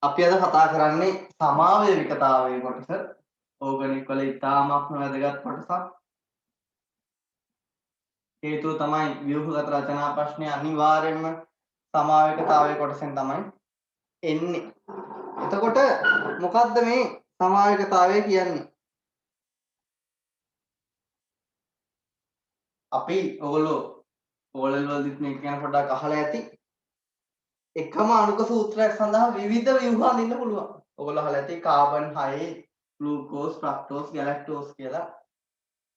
අපි අද කතා කරන්නේ සමාවේවිකතාවයේ කොටස. ඕගනික් වල ඉතාමත්ම වැදගත් කොටසක්. හේතුව තමයි ව්‍යුහගත රචනා ප්‍රශ්නේ අනිවාර්යයෙන්ම සමාවේවිකතාවයේ කොටසෙන් තමයි එන්නේ. එතකොට මොකද්ද මේ සමාවේවිකතාවය කියන්නේ? අපි ඕගොල්ලෝ ඕලෙවල් වලදීත් මේක ගැන පොඩ්ඩක් අහලා ඇති. එකම අණුක සූත්‍රයක් සඳහා විවිධ ව්‍යුහ අඳින්න පුළුවන්. ඔයගොල්ලෝ අහලා ඇති කාබන් 6 ග්ලූකෝස්, ෆ්‍රක්ටෝස්, ගැලැක්ටෝස් කියලා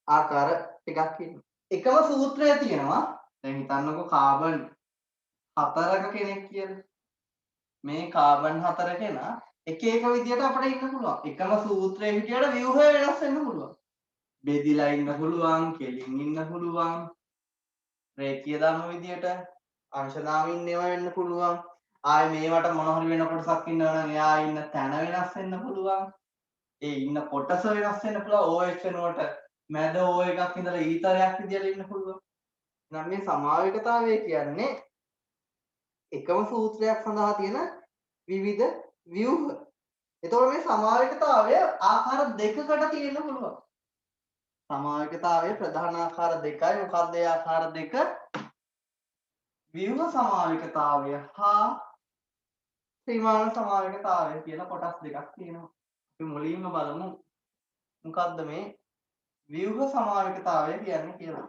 ආකාර ටිකක් ඉන්නවා. එකම සූත්‍රය තියෙනවා. දැන් හිතන්නකෝ කාබන් 4ක කෙනෙක් කියලා. මේ කාබන් 4 කෙනා එක එක විදියට අපිට ඉන්න පුළුවන්. එකම සූත්‍රයේ හිටියට ව්‍යුහය වෙනස් වෙන්න පුළුවන්. බෙදිලා ඉන්න පුළුවන්, කෙලින් ඉන්න පුළුවන්. රේඛීය ධර්ම විදියට අංශනාමින් ඒවා වෙන්න පුළුවන්. ආයේ මේවට මොන හරි වෙන කොටසක් ඉන්නවා නම් එයා ඉන්න තැන වෙනස් වෙන්න පුළුවන්. ඒ ඉන්න කොටස වෙනස් වෙන්න පුළුවන්. OH වෙනුවට මැද O එකක් ඉඳලා ඊතරයක් විදියට ඉන්න පුළුවන්. නම් මේ සමාවේකතාවය කියන්නේ එකම සූත්‍රයක් සඳහා තියෙන විවිධ ව්‍යුහ. එතකොට මේ සමාවේකතාවය ආකාර දෙකකට තියෙන්න පුළුවන්. සමාවේකතාවයේ ප්‍රධාන ආකාර දෙකයි. මොකක්ද ඒ ආකාර දෙක? ව්‍යුහ සමාවේකතාවය හා ත්‍රිමාන සමාවේකතාවය කියලා කොටස් දෙකක් තියෙනවා. අපි මුලින්ම බලමු මොකක්ද මේ ව්‍යුහ සමාවේකතාවය කියන්නේ කියලා.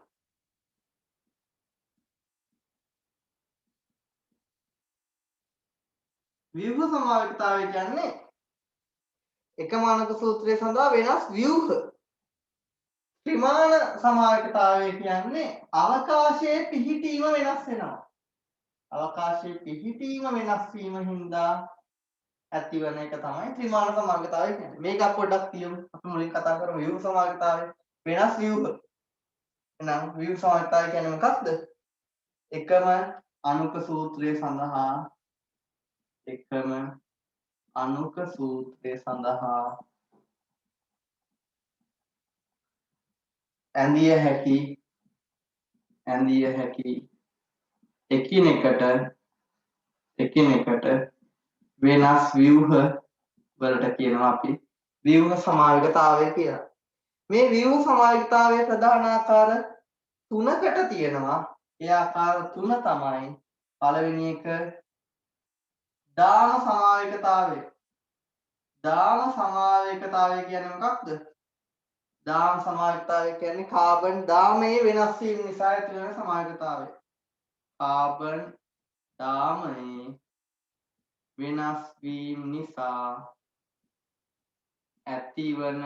ව්‍යුහ සමාවේකතාවය කියන්නේ එකම අණක සූත්‍රය සඳහා වෙනස් ව්‍යුහ. ත්‍රිමාන සමාවේකතාවය කියන්නේ අවකාශයේ පිහිටීම වෙනස් වෙනවා. අවකාශයේ පිහිටීම වෙනස් වීම හින්දා ඇතිවන එක තමයි ත්‍රිමාන සමාවේකතාවය කියන්නේ. මේක පොඩ්ඩක් තියමු. අපි මුලින් කතා කරමු ව්‍යුහ සමාවේකතාවය. වෙනස් ව්‍යුහ. එහෙනම් ව්‍යුහ සමාවේකතාවය කියන්නේ මොකක්ද? එකම අණුක සූත්‍රය සඳහා ඇඳිය හැකි එකිනෙකට වෙනස් ව්‍යුහ වලට කියනවා අපි ව්‍යුහ සමාවේකතාවය කියලා. මේ ව්‍යුහ සමාවේකතාවයේ ප්‍රධාන ආකාර 3කට තියෙනවා. ඒ ආකාර 3 තමයි පළවෙනි එක දාම සමාවේකතාවය. දාම සමාවේකතාවය කියන්නේ මොකක්ද? දාම සමාවේකතාවය කියන්නේ කාබන් දාමයේ වෙනස් වීම නිසා ඇතිවන සමාවේකතාවය. කාබන් දාමයේ වෙනස් වීම නිසා ඇතිවන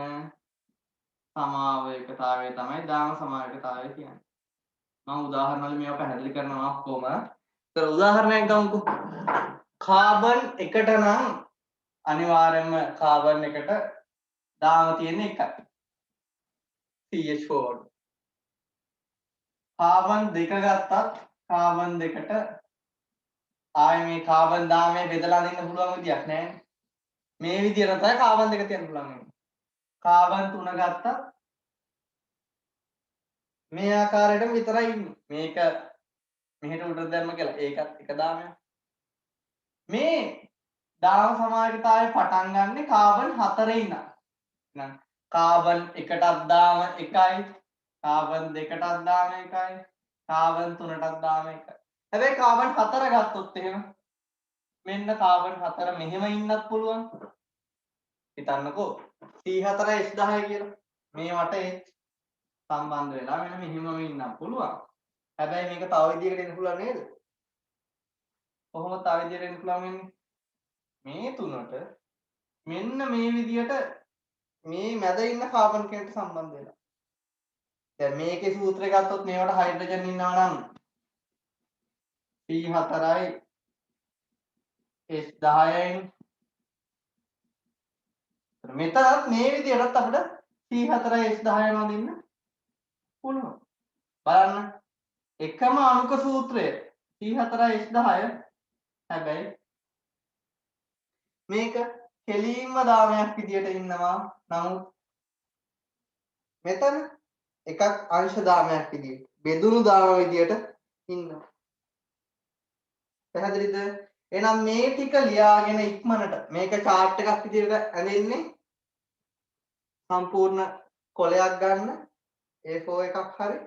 සමාවේකතාවය තමයි දාම සමාවේකතාවය කියන්නේ. මම උදාහරණ වලින් මේවා පැහැදිලි කරනවා ඔක්කොම. ඒතර උදාහරණයක් ගමුකෝ. කාබන් එකට නම් අනිවාර්යයෙන්ම කාබන් එකට දාම තියෙන එකයි. CH4. කාබන් දෙක ගත්තත් කාබන් දෙකට ආයේ මේ කාබන් දාමයේ බෙදලා දෙන්න පුළුවන් විදියක් නැහැ. මේ විදියට තමයි කාබන් දෙක තියන්න පුළුවන්. කාබන් 3 ගත්තත් මේ ආකාරයට විතරයි ඉන්නේ. මේක මෙහෙට උඩට දැම්ම කියලා ඒකත් එක දාමයක්. මේ දාම සමාවේකතාවය පටන් ගන්නෙ කාබන් 4 ඉඳන්. එහෙනම් කාබන් 1ටත් දාම 1යි, කාබන් 2ටත් දාම 1යි, කාබන් 3ටත් දාම 1යි. හැබැයි කාබන් 4 ගත්තොත් එහෙම මෙන්න කාබන් 4 මෙහෙම ඉන්නත් පුළුවන්. හිතන්නකෝ C4H10 කියලා. මේ වටේ සම්බන්ධ වෙලා මෙන්න මෙහෙමම ඉන්නත් පුළුවන්. හැබැයි මේක තව විදිහකට එන්න පුළුවන් නේද? කොහොම තව විදිහකට එන්න පුළුවන් වෙන්නේ? මේ තුනට මෙන්න මේ විදිහට මේ මැද ඉන්න කාබන් කෙනට සම්බන්ධ වෙලා. දැන් මේකේ සූත්‍රය ගත්තොත් මේවට හයිඩ්‍රජන් ඉන්නවා නම් C4යි H10යි. මෙතනත් මේ විදිහටත් අපිට C4යි H10යි නෝදින්න පුළුවන්. බලන්න එකම අණුක සූත්‍රය C4යි H10 හැබැයි මේක කෙලින්ම දාමයක් විදියට ඉන්නවා. නමුත් මෙතන එකක් අංශ දාමයක් විදියට බෙදුණු දාම විදියට ඉන්නවා. පැහැදිලිද? එහෙනම් මේ ටික ලියාගෙන ඉක්මනට මේක chart එකක් විදිහට ඇඳෙන්නේ සම්පූර්ණ කොලයක් ගන්න A4 එකක් හරි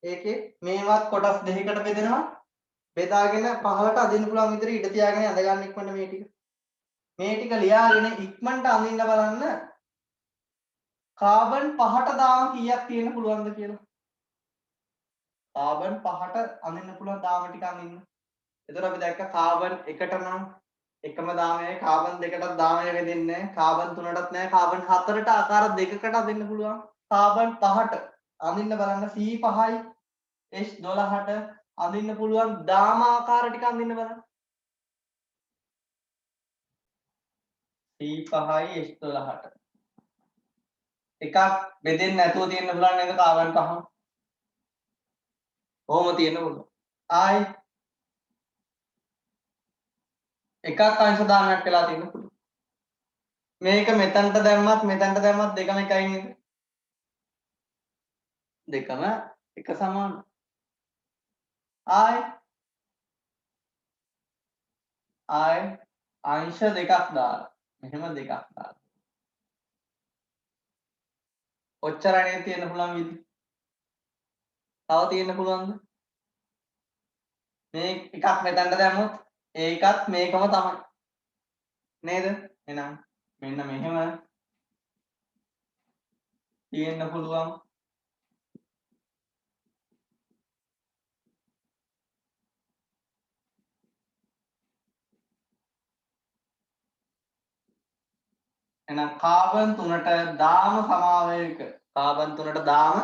ඒකේ මේවත් කොටස් දෙකකට බෙදෙනවා බෙදාගෙන පහලට අදින්න පුළුවන් විදිහට ඉඩ තියාගෙන ඇඳ ගන්න ඉක්මනට මේ ටික ලියාගෙන ඉක්මනට අඳින්න බලන්න කාබන් 5ට දාම කීයක් තියෙන්න පුළුවන්ද කියලා කාබන් 5ට අඳින්න පුළුවන් දාම ටික අඳින්න එතකොට අපි දැක්ක කාබන් 1ට නම් එකම දාමයයි කාබන් 2කටත් දාමය වෙදෙන්නේ කාබන් 3ටත් නැහැ කාබන් 4ට ආකාර දෙකකට අදින්න පුළුවන් කාබන් 5ට අඳින්න බලන්න C5යි H12ට අඳින්න පුළුවන් දාම ආකාර ටික අඳින්න බලන්න C5යි H12ට එකක් බෙදෙන්නේ නැතුව තියෙන්න පුළුවන් නේද කාබන් 5 කොහොම තියෙන්න පුළුවන් ආයි එකක් අංශ දානයක් වෙලා තියෙන්න පුළුවන් මේක මෙතනට දැම්මත් දෙකම එකයි නේද දෙකම එක සමාන ආයි අංශ දෙකක් දාලා මෙහෙම දෙකක් දාලා ඔච්චරනේ තියෙන්න පුළුවන් විදි තව තියෙන්න පුළුවන්ද මේ එකක් මෙතනට දැම්මොත් ඒකත් මේකම තමයි නේද එහෙනම් මෙන්න මෙහෙම තියෙන්න පුළුවන් එහෙනම් කාබන් 3ට දාම සමාවයක කාබන් 3ට දාම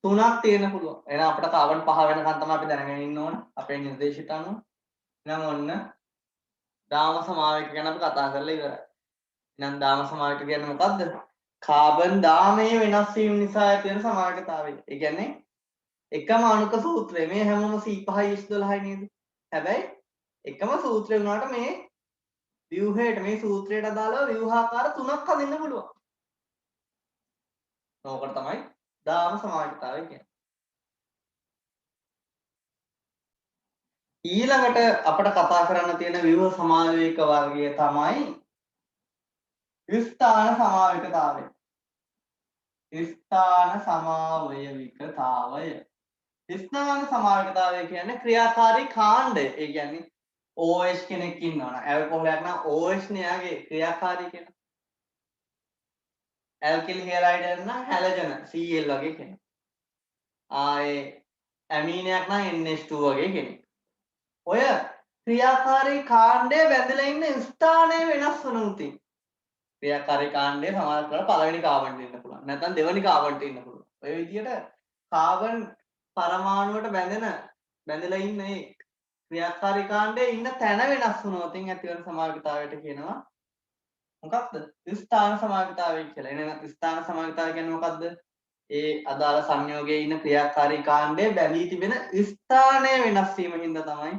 3ක් තියෙන්න පුළුවන් එහෙනම් අපිට කාබන් 5 වෙනකන් තමයි අපි දැනගෙන ඉන්න ඕන අපේ නිර්දේශයට අනුව එහෙනම් ඔන්න දාම සමාවයක ගැන අපි කතා කරලා ඉවරයි එහෙනම් දාම සමාවයක කියන්නේ මොකද්ද කාබන් දාමයේ වෙනස් වීම නිසා ඇති වෙන සමාවකතාවය ඒ කියන්නේ එකම අණුක සූත්‍රය මේ හැමෝම C5යි H12යි නේද හැබැයි එකම සූත්‍රය වුණාට මේ ව්‍යුහයට මේ සූත්‍රයට අදාළව ව්‍යුහාකාර 3ක් හදින්න පුළුවන්. ඕකට තමයි දාම සමාජිකතාවය කියන්නේ. ඊළඟට අපිට කතා කරන්න තියෙන ව්‍යුහ සමාවේක වර්ගය තමයි ස්ථාන සමාවේකතාවය. ස්ථාන සමාවයවිකතාවය. ස්ථාන සමාවේකතාවය කියන්නේ ක්‍රියාකාරී කාණ්ඩය. ඒ කියන්නේ OH කෙනෙක් ඉන්නවනම් ඇල්කොහොලයක් නම් OH නේ යාගේ ක්‍රියාකාරී කෙනා. ඇල්කිල් හැලයිඩ් නම් හැලජන Cl වගේ කෙනෙක්. ආයේ ඇමීනයක් නම් NH2 වගේ කෙනෙක්. ඔය ක්‍රියාකාරී කාණ්ඩය බැඳලා ඉන්න ස්ථානය වෙනස් වන උතින්. ක්‍රියාකාරී කාණ්ඩය සමාන කරලා පළවෙනි කාබන්ට ඉන්න පුළුවන්. නැත්නම් දෙවෙනි කාබන්ට ඉන්න පුළුවන්. ඔය විදිහට කාබන් පරමාණුවට බැඳලා ඉන්න ඒ ක්‍රියාකාරී කාණ්ඩයේ ඉන්න තැන වෙනස් වුණොත් ඇතිවන සමාවකතාවයට කියනවා මොකක්ද? ස්ථාන සමාවකතාවය කියලා. එහෙනම් ස්ථාන සමාවකතාවය කියන්නේ මොකක්ද? ඒ අදාළ සංයෝගයේ ඉන්න ක්‍රියාකාරී කාණ්ඩයේ බැඳී තිබෙන ස්ථානය වෙනස් වීම හින්දා තමයි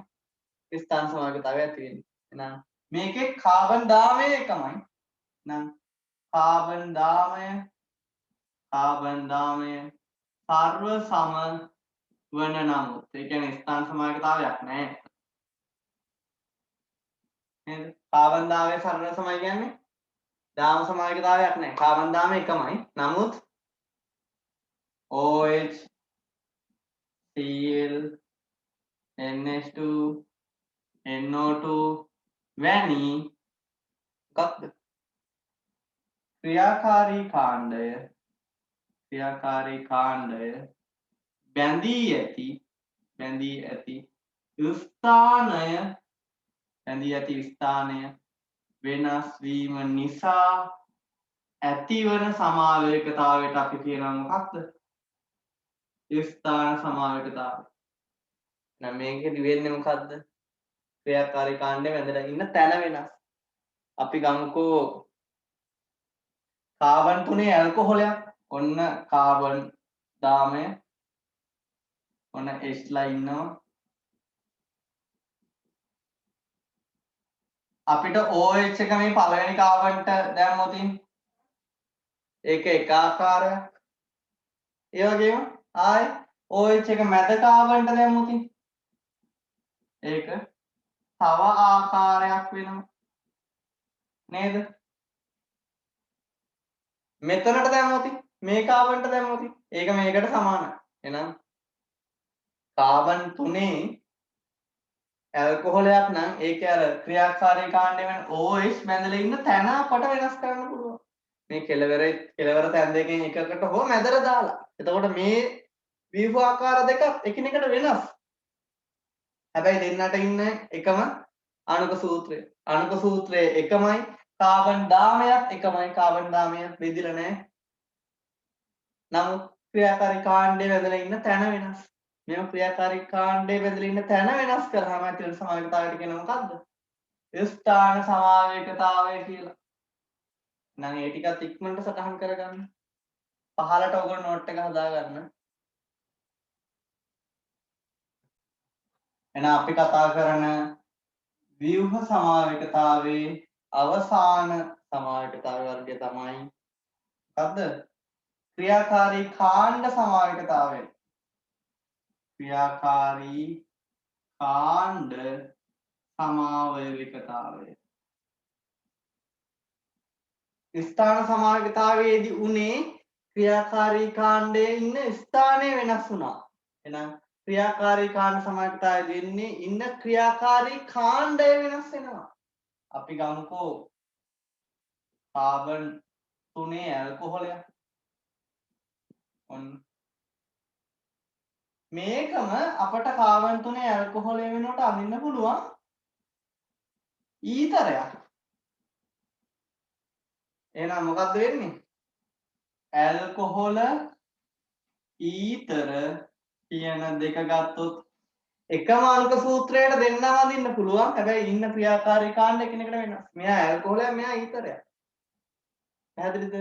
ස්ථාන සමාවකතාවය ඇති වෙන්නේ. එහෙනම් මේකේ කාබන් දාමය එකමයි. නම් කාබන් දාමය සර්ව සම වන නමුත් ඒ කියන්නේ ස්ථාන සමාවකතාවයක් නැහැ. නේද? කාබන් දාමය සර්ව සමයි කියන්නේ දාම සමාවකතාවයක් නැහැ. කාබන් දාමය එකමයි. නමුත් OH Cl NH2 NO2 වැනි මොකක්ද ක්‍රියාකාරී කාණ්ඩය බැඳී ඇති ස්ථානය වෙනස් වීම නිසා ඇතිවන සමාවේකතාවයට අපි කියනවා මොකක්ද? ස්ථාන සමාවේකතාවය. එහෙනම් මේකෙදි වෙන්නේ මොකද්ද? ක්‍රියාකාරී කාණ්ඩය වැදලා ඉන්න තැන වෙනස්. අපි ගමුකෝ කාබන් 3 ඇල්කොහොලයක්. ඔන්න කාබන් දාමය. ඔන්න H ලා ඉන්නවා. අපිට OH එක මේ පළවෙනි කාබන්ට දැම්මොත් ඒක එක ආකාරයක්. ඒ වගේම ආයි OH එක මැද කාබන්ට දැම්මොත් ඒක තව ආකාරයක් වෙනවා නේද? මෙතනට දැම්මොත් මේ කාබන්ට දැම්මොත් ඒක මේකට සමානයි. එහෙනම් කාබන් 3 ඇල්කොහොලයක් නම් ඒකේ අර ක්‍රියාකාරී කාණ්ඩය වෙන OH බැඳලා ඉන්න තැන අපට වෙනස් කරන්න පුළුවන්. මේ කෙලවර තැන් දෙකෙන් එකකට හෝ මැදට දාලා. එතකොට මේ ව්‍යුහ ආකාර දෙක එකිනෙකට වෙනස්. හැබැයි දෙන්නට ඉන්න එකම අණුක සූත්‍රය. අණුක සූත්‍රය එකමයි, කාබන් දාමයක් එකමයි, කාබන් දාමය බෙදිලා නැහැ. නමුත් ක්‍රියාකාරී කාණ්ඩය බැඳලා ඉන්න තැන වෙනස්. මේ ක්‍රියාකාරී කාණ්ඩය බැඳලා ඉන්න තැන වෙනස් කරාම ඇතිවෙන සමාවේකතාවයට කියන මොකද්ද? ස්ථාන සමාවේකතාවය කියලා. නම් ඒ ටිකත් ඉක්මනට සටහන් කරගන්න. පහලට ඔයගොල්ලෝ නෝට් එක හදාගන්න. එහෙනම් අපි කතා කරන ව්‍යුහ සමාවේකතාවේ අවසාන සමාවේකතාවය වර්ගය තමයි මොකද්ද? ක්‍රියාකාරී කාණ්ඩ සමාවේකතාවය. ක්‍රියාකාරී කාණ්ඩ සමාවේකතාවය. ස්ථාන සමාවේකතාවයේදී උනේ ක්‍රියාකාරී කාණ්ඩයේ ඉන්න ස්ථානය වෙනස් වුණා. එහෙනම් ක්‍රියාකාරී කාණ්ඩ සමාවේකතාවයේදී ඉන්නේ ඉන්න ක්‍රියාකාරී කාණ්ඩය වෙනස් වෙනවා. අපි ගමුකෝ කාබන් 3 ඇල්කොහොලයක්. මේකම අපට කාබන් 3 ඇල්කොහොලය වෙනුවට අඳින්න පුළුවන් ඊතරයක්. එහෙනම් මොකද්ද වෙන්නේ? ඇල්කොහොල ඊතර කියන දෙක ගත්තොත් එකම අංක සූත්‍රයට දෙන්නම අඳින්න පුළුවන්. හැබැයි ඉන්න ක්‍රියාකාරී කාණ්ඩ එකිනෙකට වෙනස්. මෙයා ඇල්කොහොලයක්, මෙයා ඊතරයක්. පැහැදිලිද?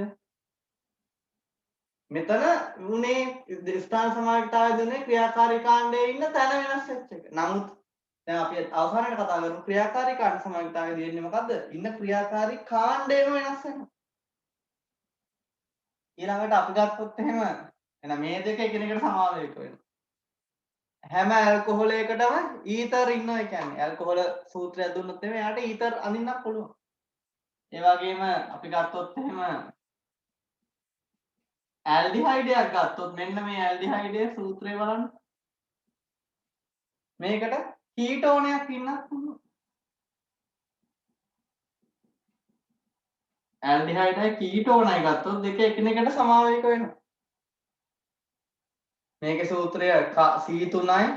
මෙතන උනේ ස්ථාන සමාවේකතාවයේදී උනේ ක්‍රියාකාරී කාණ්ඩයේ ඉන්න තැන වෙනස් වෙච්ච එක. නමුත් දැන් අපි අවසානයේ කතා කරමු ක්‍රියාකාරී කාණ්ඩ සමාවේකතාවයේදී එන්නේ මොකද්ද? ඉන්න ක්‍රියාකාරී කාණ්ඩයම වෙනස් වෙනවා. ඊළඟට අපි ගත්තොත් එහෙම එහෙනම් මේ දෙක එකිනෙකට සමාවේක වෙනවා. හැම ඇල්කොහොලයකටම ඊතර ඉන්නවා කියන්නේ ඇල්කොහොල සූත්‍රය දුන්නොත් එමේ යාට ඊතර අඳින්නත් පුළුවන්. ඒ වගේම අපි ගත්තොත් එහෙම ඇල්ඩිහයිඩයක් ගත්තොත් මෙන්න මේ ඇල්ඩිහයිඩයේ සූත්‍රය බලන්න. මේකට කීටෝනයක් ඉන්නත් පුළුවන්. ඇල්ඩිහයිඩයි කීටෝනයි ගත්තොත් දෙක එකිනෙකට සමාවේක වෙනවා. මේකේ සූත්‍රය C3යි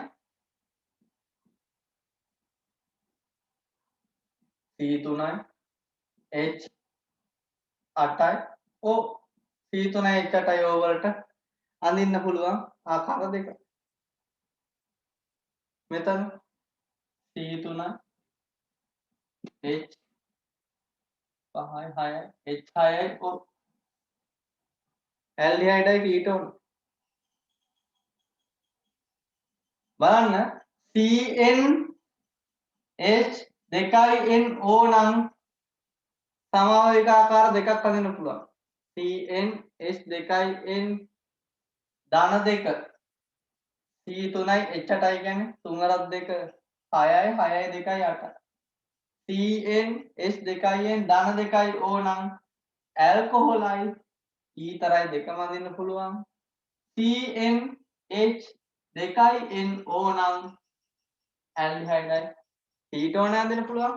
H8යි O C3යි H8යි O වලට අඳින්න පුළුවන් ආකාර දෙක. මෙතන C3යි H5යි 6යි H6යි O ඇල්ඩිහයිඩයි කීටෝන බලන්න CnH 2NO නම් සමාවේක ආකාර දෙකක් අඳින්න පුළුවන්. CnH 2N ධන 2 C3යි H8යි කියන්නේ 3 අරක් 2 6යි 6යි 2යි 8යි. CnH 2N ධන 2යි O නම් ඇල්කොහොලයි ඊතරයි දෙකම අඳින්න පුළුවන්. CnH 2NO නම් ඇල්ඩිහයිඩයි කීටෝන අඳින්න පුළුවන්.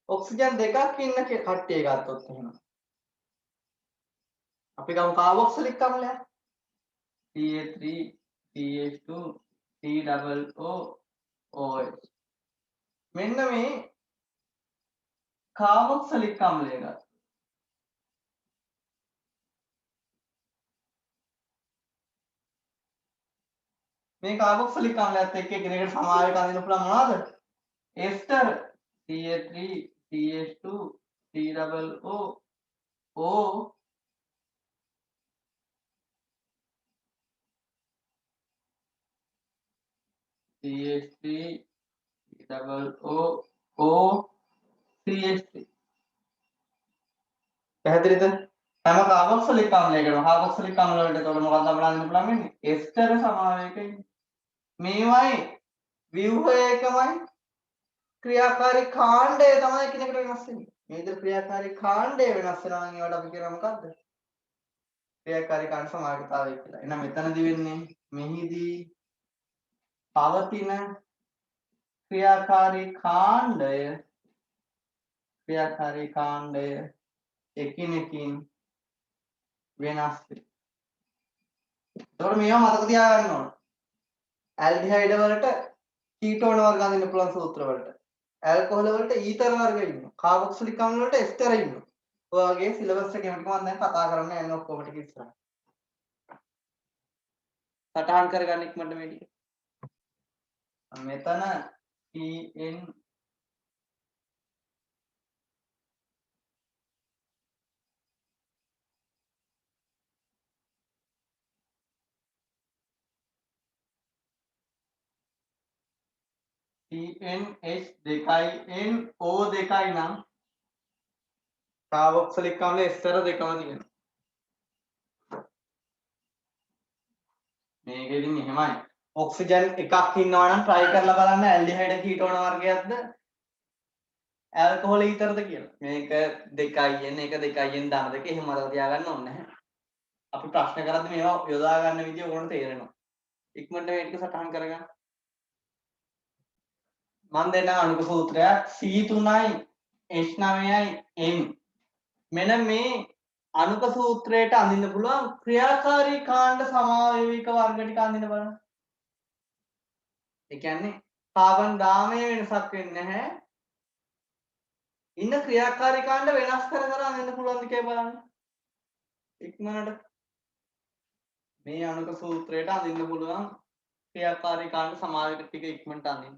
ඔක්සිජන් දෙකක් ඉන්න කට්ටිය ගත්තොත් එහෙම අපි ගමු කාබොක්සිලික් අම්ලයක් CH3 CH2 COO OH මෙන්න මේ කාබොක්සිලික් අම්ලය ගත්තා. මේ කාබොක්සිලික් අම්ලයත් එක්ක එකිනෙකට සමාවේක අඳින්න පුළුවන් මොනවද? එස්ටර් CH3 CH2 COO O CH3 COO CH3 පැහැදිලිද? හැම කාබොක්සිලික් අම්ලයකටම කාබොක්සිලික් අම්ල වලට එතකොට මොකක්ද අපිට අඳින්න පුළුවන් වෙන්නේ? එස්ටර් සමාවේකයි. මේවයි ව්‍යුහය එකමයි ක්‍රියාකාරී කාණ්ඩය තමයි එකිනෙකට වෙනස් වෙන්නේ. මේ විදිහට ක්‍රියාකාරී කාණ්ඩය වෙනස් වෙනවා නම් ඒවට අපි කියනවා මොකද්ද? ක්‍රියාකාරී කාණ්ඩ සමාවිතතාවය කියලා. එහෙනම් මෙතනදී වෙන්නේ මෙහිදී පවතින ක්‍රියාකාරී කාණ්ඩය එකිනෙකින් වෙනස් වේ. එතකොට මේවා මතක තියාගන්න ඕන. ඇල්ඩිහයිඩ් වලට කීටෝන වර්ග අඳින්න පුළුවන් සූත්‍ර වලට. ඇල්කොහොල් වලට ඊතර වර්ග ඉන්නවා. කාබොක්සිලික් අම්ල වලට එස්ටර ඉන්නවා. ඔය වගේ සිලබස් එකේ මම දැන් කතා කරන්න යන්නේ ඔක්කොම ටික ඉස්සරහ. සටහන් කරගන්න ඉක්මනට මේ ටික. මෙතන Pn CnH2 NO දෙකයි නම් කාබොක්සිලික් අම්ල එස්ටර දෙකම තියෙනවා. මේකෙදින් එහෙමයි. ඔක්සිජන් එකක් ඉන්නවා නම් try කරලා බලන්න ඇල්ඩිහයිඩ් කීටෝන වර්ගයක්ද ඇල්කොහොල් ඊතරද කියලා. මේක 2n එක 2n දාන දෙක එහෙම මතක තියාගන්න ඕනේ නැහැ. අපි ප්‍රශ්න කරද්දී මේවා යොදා ගන්න විදිය ඕගොල්ලන්ට තේරෙනවා. ඉක්මනට මේ ටික සටහන් කරගන්න. මම දෙන්න අණුක සූත්‍රයක් C3යි H9යි N. මෙන්න මේ අණුක සූත්‍රයට අඳින්න පුළුවන් ක්‍රියාකාරී කාණ්ඩ සමාවේවික වර්ග ටික අඳින්න බලන්න. ඒ කියන්නේ කාබන් දාමයේ වෙනසක් වෙන්නේ නැහැ. ඉන්න ක්‍රියාකාරී කාණ්ඩ වෙනස් කර කර අඳින්න පුළුවන් ද කියලා බලන්න. ඉක්මනට මේ අණුක සූත්‍රයට අඳින්න පුළුවන් ක්‍රියාකාරී කාණ්ඩ සමාවේවික ටික ඉක්මනට අඳින්න.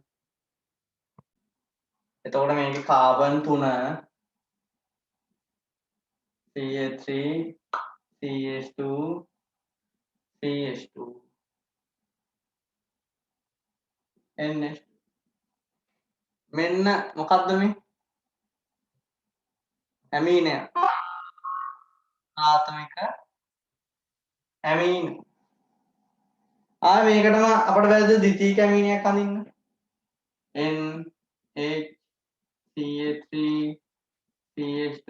එතකොට මේකේ carbon 3 CH3 CH2 CH2 NH මෙන්න මොකද්ද මේ ඇමීනය ප්‍රාථමික ඇමීන මේකටම අපිට වැරද්ද ද්විතීයික ඇමීනයක් අඳින්න NH CH3 CH2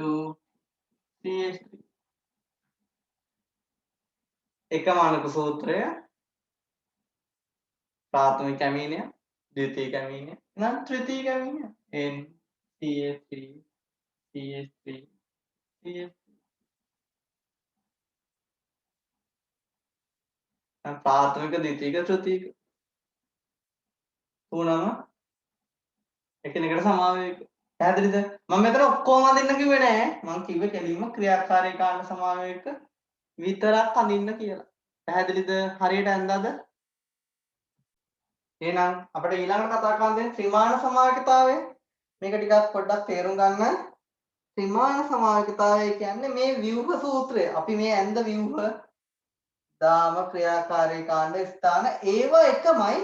CH3 එකම අණුක සූත්‍රය ප්‍රාථමික ඇමීනය ද්විතීයික ඇමීනය නම් තෘතීයික ඇමීනය N CH3 CH3 CH3 प्राथमिक द्वितीयक तृतीयक තුනම එකිනෙකට සමාවේක. පැහැදිලිද? මම මෙතන ඔක්කොම අඳින්න කිව්වේ නෑ. මම කිව්වේ කෙලින්ම ක්‍රියාකාරී කාණ්ඩ සමාවේක විතරක් අඳින්න කියලා. පැහැදිලිද? හරියට ඇඳලාද? එහෙනම් අපිට ඊළඟට කතා කරන්න තියෙන ත්‍රිමාන සමාවේකතාවය. මේක ටිකක් පොඩ්ඩක් තේරුම් ගන්න. ත්‍රිමාන සමාවේකතාවය කියන්නේ මේ ව්‍යුහ සූත්‍රය. අපි මේ ඇඳ ව්‍යුහ දාම ක්‍රියාකාරී කාණ්ඩ ස්ථාන ඒව එකමයි.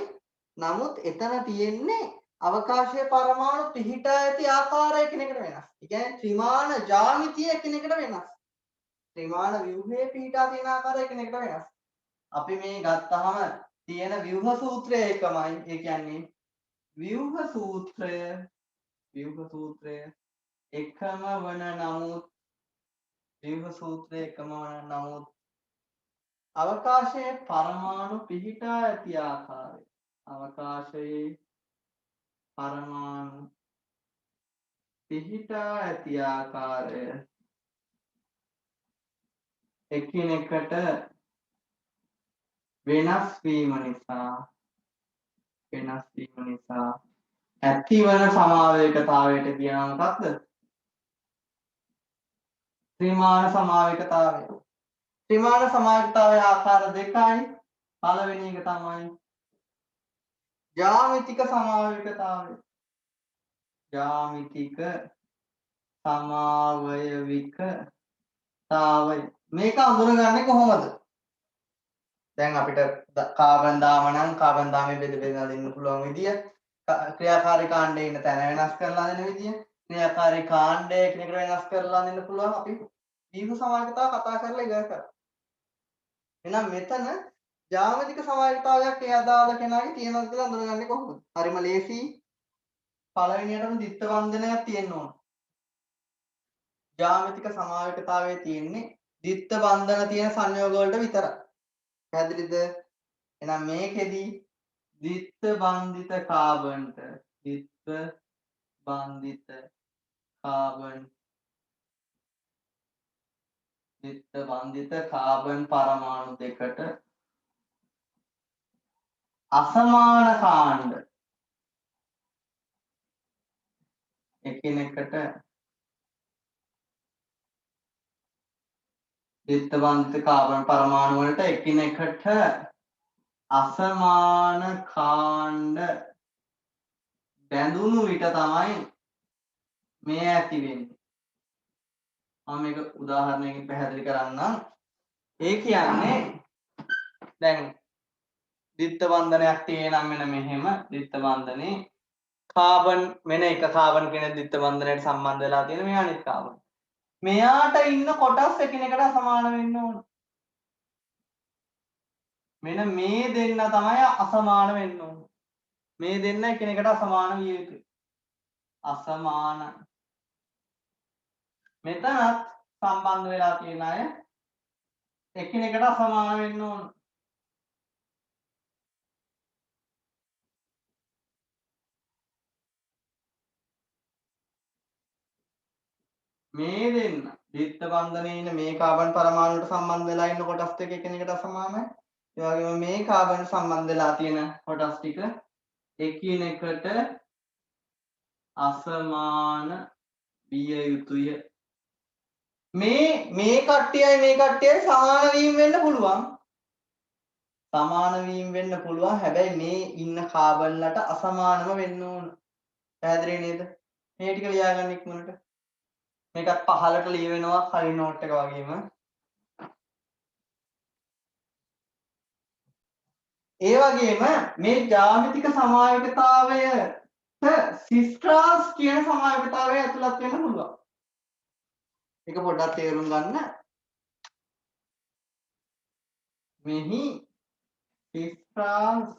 නමුත් එතන තියෙන්නේ අවකාශයේ පරමාණු පිහිටා ඇති ආකාරය එකිනෙකට වෙනස්. ඒ කියන්නේ ත්‍රිමාන ජ්‍යාමිතිය එකිනෙකට වෙනස්. ත්‍රිමාන ව්‍යුහයේ පිහිටා තියෙන ආකාරය එකිනෙකට වෙනස්. අපි මේ ගත්තාම තියෙන ව්‍යුහ සූත්‍රය එකමයි. ඒ කියන්නේ ව්‍යුහ සූත්‍රය එකම වන නමුත් ව්‍යුහ සූත්‍රය එකම වන නමුත් අවකාශයේ පරමාණු පිහිටා ඇති ආකාරය අවකාශයේ පරමාණු පිහිටා ඇති ආකාරය එකිනෙකට වෙනස් වීම නිසා ඇතිවන සමාවේකතාවයට කියනවා මොකක්ද? ත්‍රිමාන සමාවේකතාවය. ත්‍රිමාන සමාවේකතාවයේ ආකාර දෙකයි. පළවෙනි එක තමයි ජ්‍යාමිතික සමාවේකතාවය. ජ්‍යාමිතික සමාවයවිකතාවය. මේක අඳුනගන්නේ කොහොමද? දැන් අපිට කාබන් දාම නම් කාබන් දාමේ බෙද බෙදලා දෙන්න පුළුවන් විදිය, ක්‍රියාකාරී කාණ්ඩේ ඉන්න තැන වෙනස් කරලා දෙන විදිය, ක්‍රියාකාරී කාණ්ඩය කෙනෙකුට වෙනස් කරලා දෙන්න පුළුවන් අපි දීර්ඝ සමාවේකතාව කතා කරලා ඉවර කරා. එහෙනම් මෙතන ජ්‍යාමිතික සමාවේකතාවයක් ඒ අදාළ කෙනාගේ තියෙනවද කියලා අඳුනගන්නේ කොහොමද? හරිම ලේසි. පළවෙනියටම ද්විත්ව බන්ධනයක් තියෙන්න ඕන. ජ්‍යාමිතික සමාවේකතාවයේ තියෙන්නේ ද්විත්ව බන්ධන තියෙන සංයෝග වලට විතරයි. පැහැදිලිද? එහෙනම් මේකෙදි ද්විත්ව බන්ධිත කාබන්ට ද්විත්ව බන්ධිත කාබන් ද්විත්ව බන්ධිත කාබන් පරමාණු දෙකට අසමාන කාණ්ඩ එකිනෙකට ද්විත්ව බන්ධිත කාබන් පරමාණු වලට එකිනෙකට අසමාන කාණ්ඩ බැඳුණු විට තමයි මේ ඇති වෙන්නේ. මම මේක උදාහරණයකින් පැහැදිලි කරන්නම්. ඒ කියන්නේ දැන් ද්විත්ව බන්ධනයක් තියෙනම් මෙන්න මෙහෙම ද්විත්ව බන්ධනේ කාබන් මෙන්න එක කාබන් කෙනෙක් ද්විත්ව බන්ධනයට සම්බන්ධ වෙලා තියෙන මේ අනිත් කාබන්. මෙයාට ඉන්න කොටස් එකිනෙකට අසමාන වෙන්න ඕන. මෙන්න මේ දෙන්න තමයි අසමාන වෙන්න ඕන. මේ දෙන්න එකිනෙකට අසමාන විය යුතුයි. අසමාන. මෙතනත් සම්බන්ධ වෙලා තියෙන අය එකිනෙකට අසමාන වෙන්න ඕන. මේ දෙන්න ද්විත්ව බන්ධනයේ ඉන්න මේ කාබන් පරමාණුවට සම්බන්ධ වෙලා ඉන්න කොටස් දෙක එකිනෙකට අසමානයි. ඒ වගේම මේ කාබන් සම්බන්ධ වෙලා තියෙන කොටස් ටික එකිනෙකට අසමාන විය යුතුය. මේ කට්ටියයි සමාන වීම වෙන්න පුළුවන්. සමාන වීම වෙන්න පුළුවන්. හැබැයි මේ ඉන්න කාබන්ලට අසමානම වෙන්න ඕන. පැහැදිලි නේද? මේ ටික ලියාගන්න ඉක්මනට. මේකත් පහලට ලියවෙනවා කලින් නෝට් එක වගේම. ඒ වගේම මේ ජ්‍යාමිතික සමායකතාවයට සිස්ට්‍රාස් කියන සමායකතාවය ඇතුළත් වෙන්න පුළුවන්. ඒක පොඩ්ඩක් තේරුම් ගන්න. මෙහි සිස්ට්‍රාස්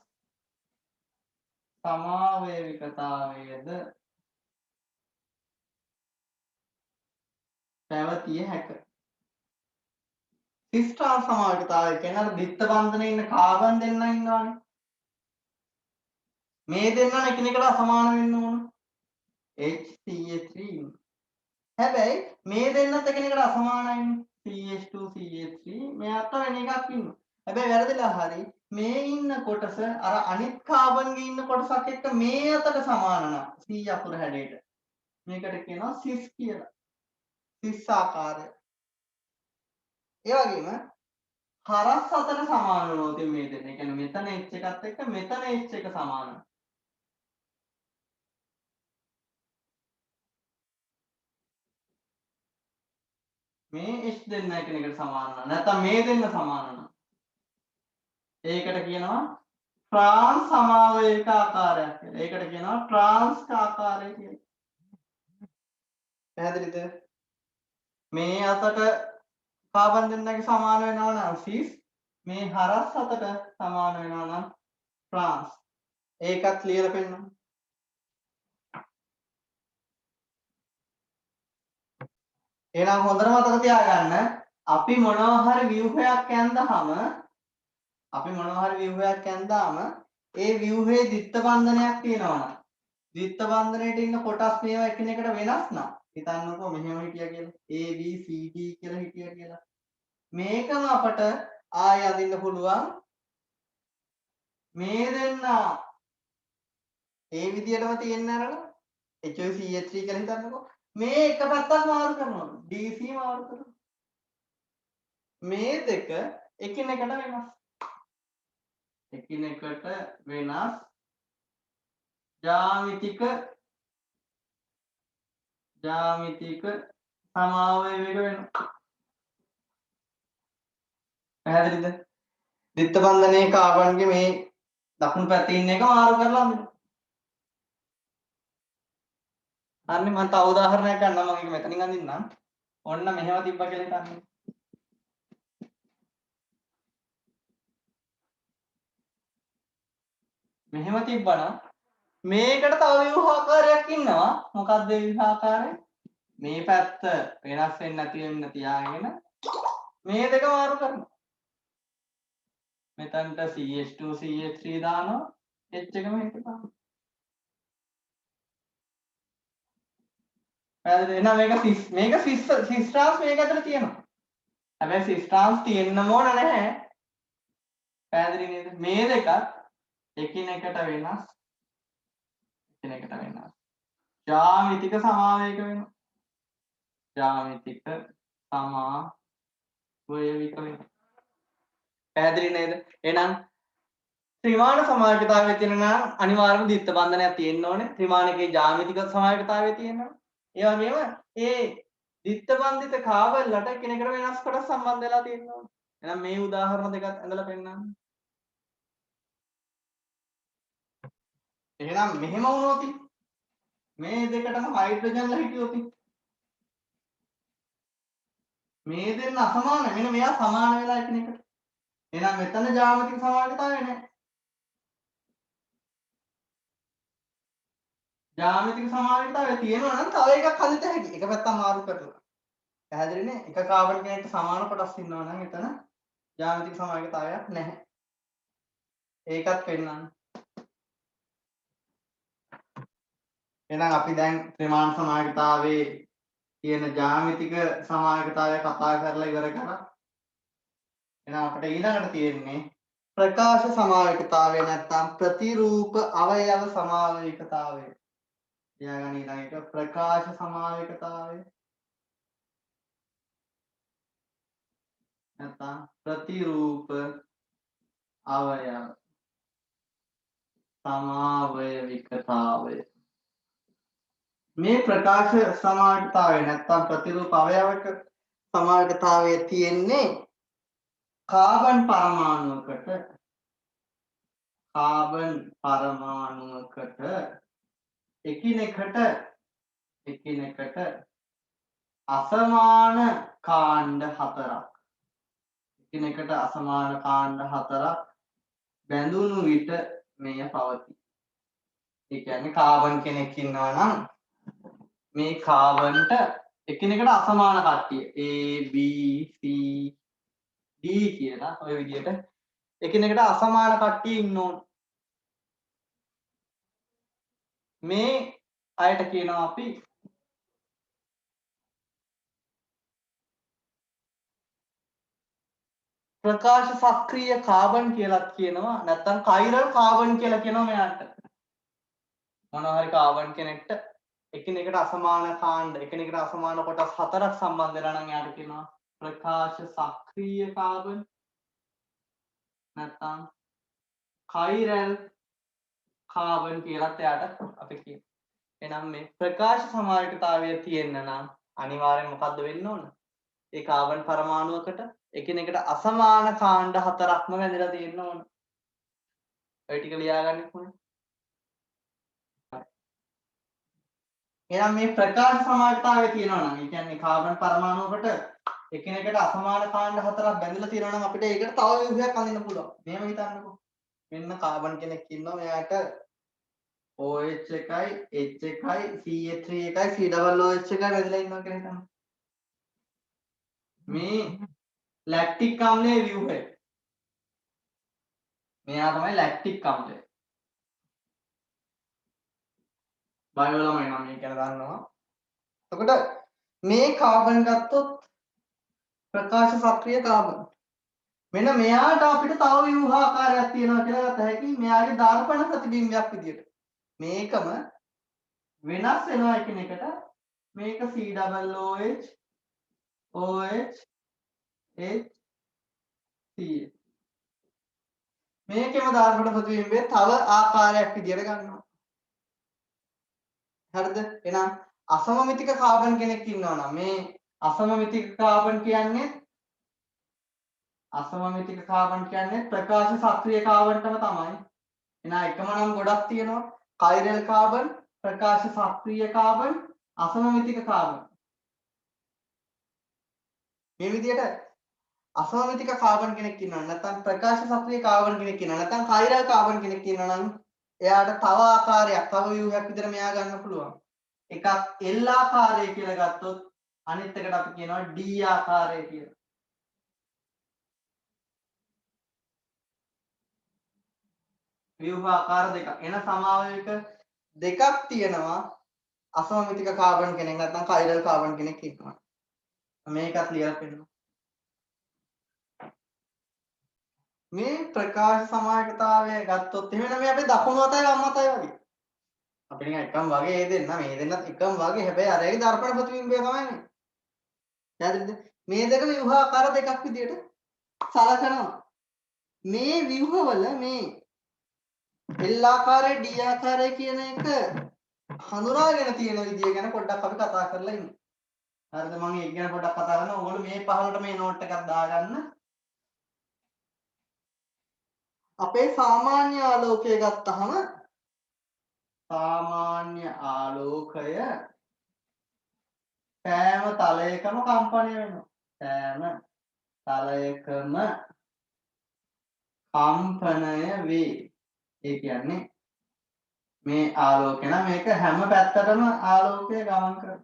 සමාවේවිකතාවයද පැවතිය හැක. සිස්ට්‍රාස් සමාවේවිකතාවය කියන්නේ අර ද්විත්ව බන්ධනයේ ඉන්න කාබන් දෙන්න ඉන්නවනේ. මේ දෙන්න එකිනෙකට අසමාන වෙන්න ඕන. HCH3. හැබැයි මේ දෙන්නත් එකිනෙකට අසමානයිනේ. CH2 CH3 මෙයාට වෙන එකක් ඉන්නවා. හැබැයි වැරදිලා හරි මේ ඉන්න කොටස අර අනිත් කාබන්ගේ ඉන්න කොටසක් එක්ක මේ අතට සමාන නම් C අකුර හැඩයට මේකට කියනවා සිස් කියලා. සිස් ආකාරය. ඒ වගේම හරස් අතර සමාන වෙනවා ඉතින් මේ දෙන්න. ඒ කියන්නේ මෙතන H එකත් එක්ක මෙතන H එක සමානයි. මේ H දෙන්න එකිනෙකට සමාන නම් නැත්නම් මේ දෙන්න සමාන නම් ඒකට කියනවා ට්‍රාන්ස් සමාවේක ආකාරයක් කියලා. ඒකට කියනවා ට්‍රාන්ස් ආකාරය කියලා. පැහැදිලිද? මේ අතට කාබන් දෙන්නගේ සමාන වෙනවා නම් සිස්, මේ හරස් අතට සමාන වෙනවා නම් ට්‍රාන්ස්. ඒකත් ලියලා පෙන්නන්න. එහෙනම් හොඳට මතක තියාගන්න අපි මොනවා හරි ව්‍යුහයක් ඇඳාම ඒ ව්‍යුහයේ ද්විත්ව බන්ධනයක් තියෙනවා නම් ද්විත්ව බන්ධනයේ ඉන්න කොටස් මේවා එකිනෙකට වෙනස් නම් හිතන්නකෝ මෙහෙම හිටියා කියලා A B C D කියලා හිටියා කියලා මේකම අපට ආය අදින්න පුළුවන් මේ දෙන්න ඒ විදියටම තියෙන්න අරලා HCH3 කියලා හිතන්නකෝ මේ එක පැත්තක් මාරු කරනවා DC මාරු කරනවා මේ දෙක එකිනෙකට වෙනස් ජ්‍යාමිතික සමාවේවක වෙනවා. පැහැදිලිද? ද්විත්ව බන්ධනයේ කාබන්ගේ මේ දකුණු පැත්තේ ඉන්න එක මාරු කරලා අඳිනවා. හරිනේ මම තව උදාහරණයක් ගන්නම් මම ඒක මෙතනින් අඳින්නම්. ඔන්න මෙහෙම තිබ්බා කියලා හිතන්න. මෙහෙම තිබ්බනම් මේකට තව ව්‍යුහාකාරයක් ඉන්නවා. මොකක්ද ඒ ව්‍යුහාකාරය? මේ පැත්ත වෙනස් වෙන්නේ නැති වෙන්න තියාගෙන මේ දෙක මාරු කරනවා. මෙතනට CH2 CH3 දානවා. H එක මෙහෙට දානවා. එහෙනම් මේක සිස් ට්‍රාන්ස් මේක ඇතුලේ තියෙනවා. හැබැයි සිස් ට්‍රාන්ස් තියෙන්න ඕන නැහැ. පැහැදිලි නේද? මේ දෙකත් එකිනෙකට වෙනස්. එකිනෙකට වෙනස්. ජ්‍යාමිතික සමාවේග වෙනවා. ජ්‍යාමිතික සමාවයවික වෙනවා. පැහැදිලි නේද? එහෙනම් ත්‍රිමාණ සමායකතාවයේ තියෙන නම් අනිවාර්යයෙන්ම ද්විත්ව බන්ධනයක් තියෙන්න ඕනේ. ත්‍රිමාණිකේ ජ්‍යාමිතික සමායකතාවයේ තියෙනවා. ඒ වගේම ඒ ද්විත්ව බන්ධිත කාබල්ලට එකිනෙකට වෙනස් කොටස් සම්බන්ධ වෙලා තියෙනවා. එහෙනම් මේ උදාහරණ දෙකක් ඇඳලා පෙන්නන්න. එහෙනම් මෙහෙම වුණොත් මේ දෙකටම හයිඩ්‍රජන්ලා හිටියොත් මේ දෙන්න අසමාන මෙන්න මෙයා සමාන වෙලා එකිනෙකට. එහෙනම් මෙතන ජ්‍යාමිතික සමායකතාවය නැහැ. ජ්‍යාමිතික සමායකතාවය තියෙනවා නම් තව එකක් හදිත හැකියි. එක පැත්තක් මාරු කරලා. පැහැදිලිනේ? එක කාබන් කෙනෙක්ට සමාන කොටස් ඉන්නවා නම් එතන ජ්‍යාමිතික සමායකතාවයක් නැහැ. ඒකත් පෙන්නන්න. එහෙනම් අපි දැන් ත්‍රිමාණ සමායකතාවයේ තියෙන ජ්‍යාමිතික සමායකතාවය කතා කරලා ඉවර කරා. එහෙනම් අපිට ඊළඟට තියෙන්නේ ප්‍රකාශ සමායකතාවය නැත්නම් ප්‍රතිරූප අවයව සමාවේකතාවය. ලියාගන්න ඊළඟ එක ප්‍රකාශ සමාවේකතාවය නැත්නම් ප්‍රතිරූප අවයව සමාවයවිකතාවය. මේ ප්‍රකාශ සමාවේකතාවය නැත්නම් ප්‍රතිරූප අවයවක සමාවේකතාවය තියෙන්නේ කාබන් පරමාණුවකට එකිනෙකට අසමාන කාණ්ඩ හතරක් බැඳුණු විට මෙය පවතී. ඒ කියන්නේ කාබන් කෙනෙක් ඉන්නවා නම් මේ කාබන්ට එකිනෙකට අසමාන කට්ටිය A B C D කියලා ඔය විදිහට එකිනෙකට අසමාන කට්ටිය ඉන්න ඕන. මේ අයට කියනවා අපි ප්‍රකාශ සක්‍රීය කාබන් කියලා කියනවා. නැත්නම් කයිරල් කාබන් කියලා කියනවා මෙයාට. මොනවා හරි කාබන් කෙනෙක්ට එකිනෙකට අසමාන කාණ්ඩ එකිනෙකට අසමාන කොටස් හතරක් සම්බන්ධ වෙලා නම් එයාට කියනවා ප්‍රකාශ සක්‍රීය කාබන් නැත්නම් කයිරල් කාබන් කියලාත් එයාට අපි කියනවා. එහෙනම් මේ ප්‍රකාශ සමායකතාවය තියෙන්න නම් අනිවාර්යෙන් මොකද්ද වෙන්න ඕන? ඒ කාබන් පරමාණුවකට එකිනෙකට අසමාන කාණ්ඩ හතරක්ම වැදලා තියෙන්න ඕන. ඔය ටික ලියාගන්න ඕනේ. එහෙනම් මේ ප්‍රකාශ සමායකතාවය තියෙනවා නම් ඒ කියන්නේ කාබන් පරමාණුවකට එකිනෙකට අසමාන කාණ්ඩ හතරක් බැඳලා තියෙනවා නම් අපිට ඒකට තව ව්‍යුහයක් අඳින්න පුළුවන්. මෙහෙම හිතන්නකෝ. මෙන්න කාබන් කෙනෙක් ඉන්නවා මෙයාට OH එකයි H එකයි CH3 එකයි COOH එකයි වැදලා ඉන්නවා කියලා හිතන්න. මේ ලැක්ටික් අම්ලයේ ව්‍යුහය. මෙයා තමයි ලැක්ටික් අම්ලය. බයෝ ළමයි නම් මේක ගැන දන්නවා. එතකොට මේ කාබන් ගත්තොත් ප්‍රකාශ සක්‍රීය කාබන්. මෙන්න මෙයාට අපිට තව ව්‍යුහාකාරයක් තියෙනවා කියලා ගත හැකි. මෙයාගේ දර්පණ ප්‍රතිබිම්බයක් විදියට. මේකම වෙනස් වෙනවා එකිනෙකට. මේක COOH OH H C මේකෙම දර්පණ ප්‍රතිබිම්බය තව ආකාරයක් විදියට ගන්නවා. හරිද? එහෙනම් අසමමිතික කාබන් කෙනෙක් ඉන්නවා නම් මේ අසමමිතික කාබන් කියන්නේ ප්‍රකාශ සක්‍රීය කාබන්ටම තමයි. එහෙනම් එකම නම් ගොඩක් තියෙනවා. කයිරල් කාබන්, ප්‍රකාශ සක්‍රීය කාබන්, අසමමිතික කාබන්. මේ විදිහට අසමමිතික කාබන් කෙනෙක් ඉන්නවා නැත්නම් ප්‍රකාශ සක්‍රීය කාබන් කෙනෙක් ඉන්නවා නැත්නම් කයිරල් කාබන් කෙනෙක් ඉන්නවා නම් එයාට තව ආකාරයක් තව ව්‍යුහයක් විදිහට මෙයා ගන්න පුළුවන්. එකක් L ආකාරය කියලා ගත්තොත් අනිත් එකට අපි කියනවා D ආකාරය කියලා. ව්‍යුහ ආකාර දෙකක්. එන සමාවයක දෙකක් තියෙනවා. අසමමිතික කාබන් කෙනෙක් නැත්නම් කයිරල් කාබන් කෙනෙක් ඉන්නවා. මේකත් ලියලා පෙන්නනවා. මේ ප්‍රකාශ සමායකතාවය ගත්තොත් එහෙනම් මේ අපේ දකුණු අතයි වම් අතයි වගේ. අපි නිකන් එකම වගේ මේ දෙන්න එකම වගේ හැබැයි අරගේ දර්පණ ප්‍රතිබිම්බය තමයි මේ. හරිද? මේ දෙක ව්‍යුහාකාර දෙකක් විදියට සලකනවා. මේ ව්‍යුහවල මේ L ආකාරය D ආකාරය කියන එක හඳුනාගෙන තියෙන විදිය ගැන පොඩ්ඩක් අපි කතා කරලා ඉමු. හරිද? මම ඒක ගැන පොඩ්ඩක් කතා කරනවා. ඔයගොල්ලෝ මේ පහළට මේ නෝට් එකක් දාගන්න. අපේ සාමාන්‍ය ආලෝකය ගත්තහම සාමාන්‍ය ආලෝකය සෑම තලයකම කම්පණය වෙනවා. සෑම තලයකම කම්පනය වේ. ඒ කියන්නේ මේ ආලෝකය නම් මේක හැම පැත්තටම ආලෝකය ගමන් කරනවා.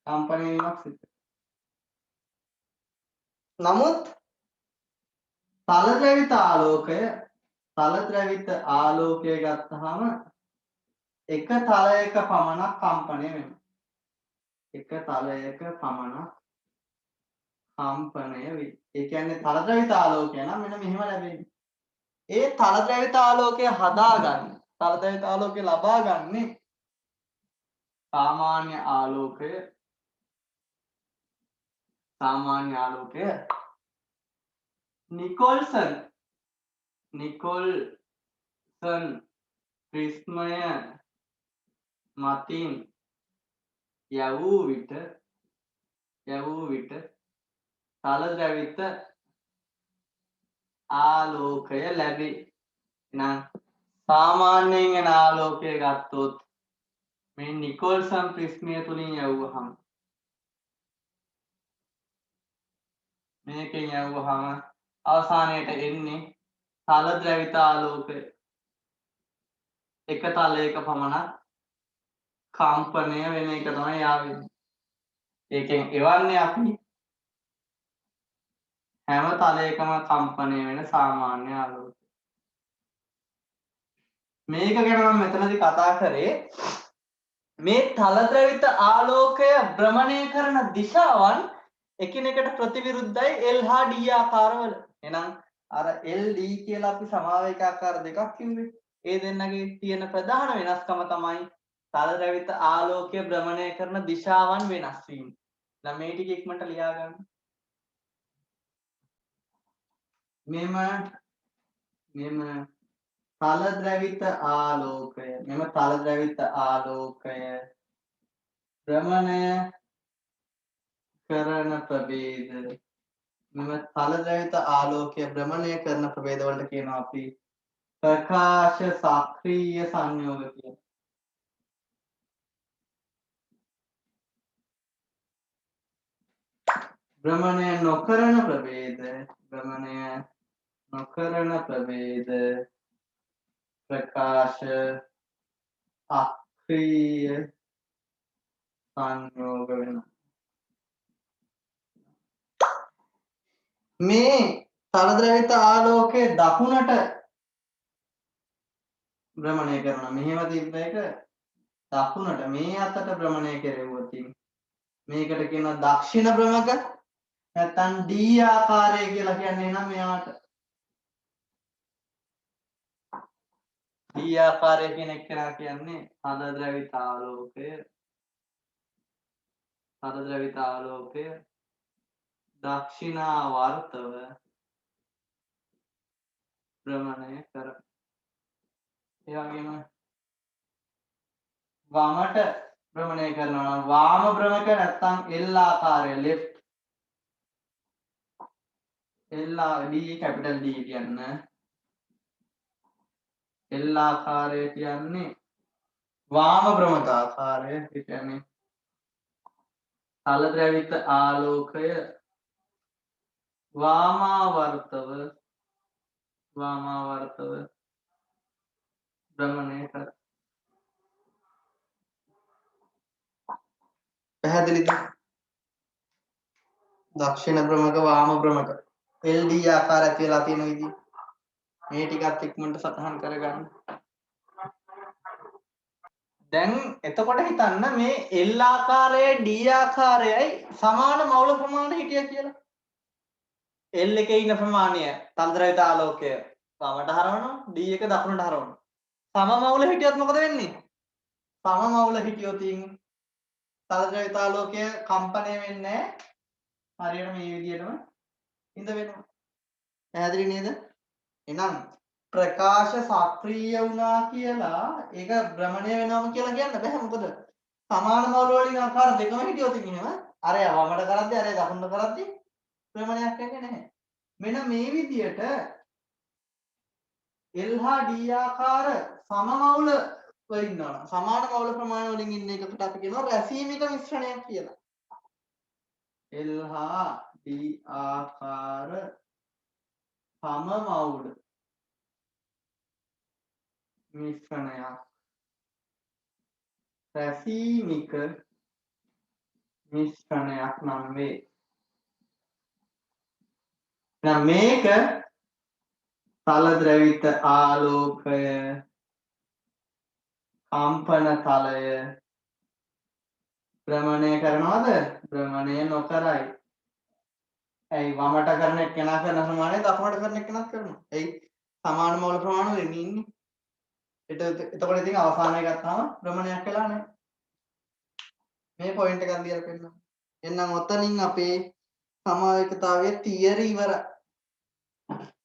කම්පණය වීමක් සිදු වෙනවා. නමුත් තල ද්‍රවිත ආලෝකය ගත්තහම එක තලයක පමණක් කම්පණය වෙනවා. එක තලයක පමණක් කම්පණය වේ. ඒ කියන්නේ තල ද්‍රවිත ආලෝකය නම් මෙන්න මෙහෙම ලැබෙන්නේ. ඒ තල ද්‍රවිත ආලෝකය හදාගන්න. තල ද්‍රවිත ආලෝකය ලබා ගන්නේ සාමාන්‍ය ආලෝකය නිකොල්සන් ප්‍රිස්මය මතින් යවූ විට තල ද්‍රවිත ආලෝකය ලැබේ. එහෙනම් සාමාන්‍යයෙන් එන ආලෝකය ගත්තොත් මේ නිකොල්සන් ප්‍රිස්මය තුලින් යවුවහම මේකෙන් යවුවහම අවසානයට එන්නේ තල ද්‍රවිත ආලෝකය. එක තලයක පමණක් කම්පණය වෙන එක තමයි යාවෙන්නේ. ඒකෙන් එවන්නේ අපි හැම තලයකම කම්පණය වෙන සාමාන්‍ය ආලෝකය. මේක ගැන මම මෙතනදී කතා කරේ මේ තල ද්‍රවිත ආලෝකය භ්‍රමණය කරන දිශාවන් එකිනෙකට ප්‍රතිවිරුද්ධයි L හා D ආකාරවල. එහෙනම් අර L D කියලා අපි සමාවේක ආකාර දෙකක් කිව්වේ. ඒ දෙන්නගේ තියෙන ප්‍රධාන වෙනස්කම තමයි තල ද්‍රවිත ආලෝකය භ්‍රමණය කරන දිශාවන් වෙනස් වීම. දැන් මේ ටික ඉක්මනට ලියා ගන්න. මෙම තල ද්‍රවිත ආලෝකය භ්‍රමණය කරන ප්‍රභේද වලට කියනවා අපි ප්‍රකාශ සක්‍රීය සංයෝග කියලා. භ්‍රමණය නොකරන ප්‍රභේද ප්‍රකාශ අක්‍රීය සංයෝග වෙනවා. මේ තල ද්‍රවිත ආලෝකයේ දකුණට භ්‍රමණය කරනවා. මෙහෙම තිබ්බ එක දකුණට මේ අතට භ්‍රමණය කෙරෙව්වොත් මේකට කියනවා දක්ෂිණ භ්‍රමක නැත්නම් D ආකාරය කියලා කියන්නේ. නම් මෙයාට D ආකාරය කියන එක කියන්නේ තල ද්‍රවිත ආලෝකය දක්ෂිනාවර්තව භ්‍රමණය කරයි. ඒ වගේම වමට භ්‍රමණය කරනවා නම් වාම භ්‍රමක නැත්නම් L ආකාරය left D capital D කියන්නේ L ආකාරය කියන්නේ වාම භ්‍රමක ආකාරය. ඒ කියන්නේ තල ද්‍රවිත ආලෝකය වාමාවර්තව භ්‍රමණය කර. පැහැදිලිද? දක්ෂිණ භ්‍රමක වාම භ්‍රමක LD ආකාර ඇති වෙලා තියෙන විදිහ මේ ටිකත් ඉක්මනට සටහන් කරගන්න. දැන් එතකොට හිතන්න මේ L ආකාරයයි D ආකාරයයි සමාන මවුල ප්‍රමාණය හිටියා කියලා. L එකේ ඉන්න ප්‍රමාණය තන්ත්‍රවිත ආලෝකය වමට හරවනවා, D එක දකුණට හරවනවා. සම මවුල හිටියොත් මොකද වෙන්නේ? සම මවුල හිටියොත් තන්ත්‍රවිත ආලෝකය කම්පණය වෙන්නේ නැහැ. හරියට මේ විදිහටම ඉඳ වෙනවා. පැහැදිලි නේද? එහෙනම් ප්‍රකාශ සක්‍රීය වුණා කියලා ඒක භ්‍රමණය වෙනවම කියලා කියන්න බෑ. මොකද සමාන මවුල වලින් ආකාර දෙකම හිටියොත් එහෙම අර වමට කරද්දී අර දකුණට කරද්දී භ්‍රමණයක් වෙන්නේ නැහැ. මෙන්න මේ විදියට L හා D ආකාර සම මවුල වලින් ඉන්නවා. සමාන මවුල ප්‍රමාණය වලින් ඉන්න එකට අපි කියනවා රැසීමික මිශ්‍රණයක් කියලා. L හා D ආකාර සම මවුල මිශ්‍රණයක් රැසීමික මිශ්‍රණයක් නම් වේ. දැන් මේක තල ද්‍රවිත ආලෝකය කම්පන තලය භ්‍රමණය කරනවද? භ්‍රමණය නොකරයි. ඇයි වමට කරන එක්කෙනා කරන ප්‍රමාණය දකුණට කරන එක්කෙනාත් කරනවා. ඇයි සමාන මූල ප්‍රමාණ වලින් ඉන්නේ. එතකොට ඉතින් අවසානයේ ගත්තාම භ්‍රමණයක් වෙලා නැහැ. මේ පොයින්ට් එකක් ලියලා පෙන්නන්න. එහෙනම් ඔතනින් අපේ සමාවේකතාවයේ තියරි ඉවරයි.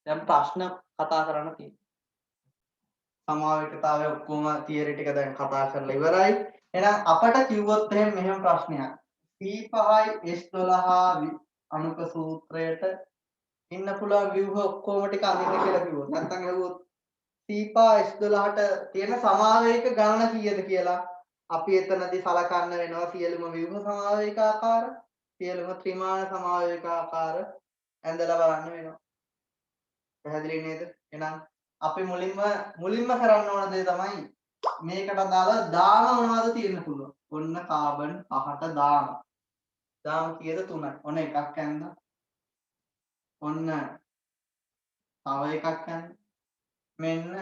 දැන් ප්‍රශ්න කතා කරන්න තියෙනවා. සමාවේකතාවයේ ඔක්කොම තියරි ටික දැන් කතා කරලා ඉවරයි. එහෙනම් අපට කිව්වොත් මෙහෙම ප්‍රශ්නයක්. C5 S12 අණුක සූත්‍රයට ඉන්න පුළුවන් ව්‍යුහ ඔක්කොම ටික අඳින්න කියලා කිව්වොත්. නැත්නම් ඇහුවොත් C5 S12ට තියෙන සමාවේක ගණන කීයද කියලා අපි එතනදී සලකන්න වෙනවා සියලුම ව්‍යුහ සමාවේක ආකාර, සියලුම ත්‍රිමාන සමාවේක ආකාර ඇඳලා බලන්න වෙනවා. පැහැදිලි නේද? එහෙනම් අපි මුලින්ම කරන්න ඕන දේ තමයි මේකට දාලා දාම මොනවද තියෙන්න පුළුවන්. ඔන්න කාබන් 5ට දාම. දාම කීයද 3යි. ඔන්න එකක් ඇඳ. ඔන්න තව එකක් ඇඳ. මෙන්න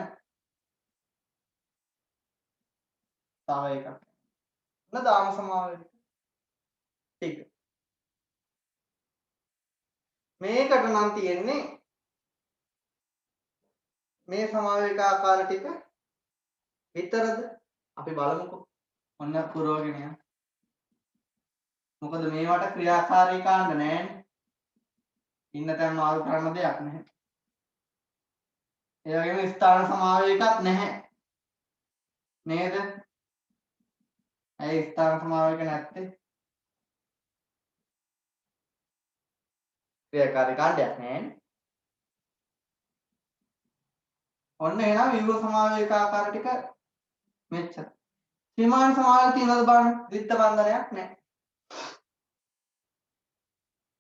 තව එකක්. ඔන්න දාම සමාවේක. ටික. මේකට නම් තියෙන්නේ මේ සමාවේක ආකාර ටික විතරද? අපි බලමුකෝ. ඔන්න පුරවගෙන යන්න. මොකද මේවට ක්‍රියාකාරී කාණ්ඩ නැහැනේ. ඉන්න තැන් මාරු කරන්න දෙයක් නැහැ. ඒ වගේම ස්ථාන සමාවේකත් නැහැ. නේද? ඇයි ස්ථාන සමාවේක නැත්තේ? ක්‍රියාකාරී කාණ්ඩයක් නැහැනේ. ඔන්න එහෙනම් විභව සමාවේක ආකාර ටික මෙච්චර. ත්‍රිමාන සමාවේක තියෙනවද බලන්න? ද්විත්ත බන්ධනයක් නැහැ.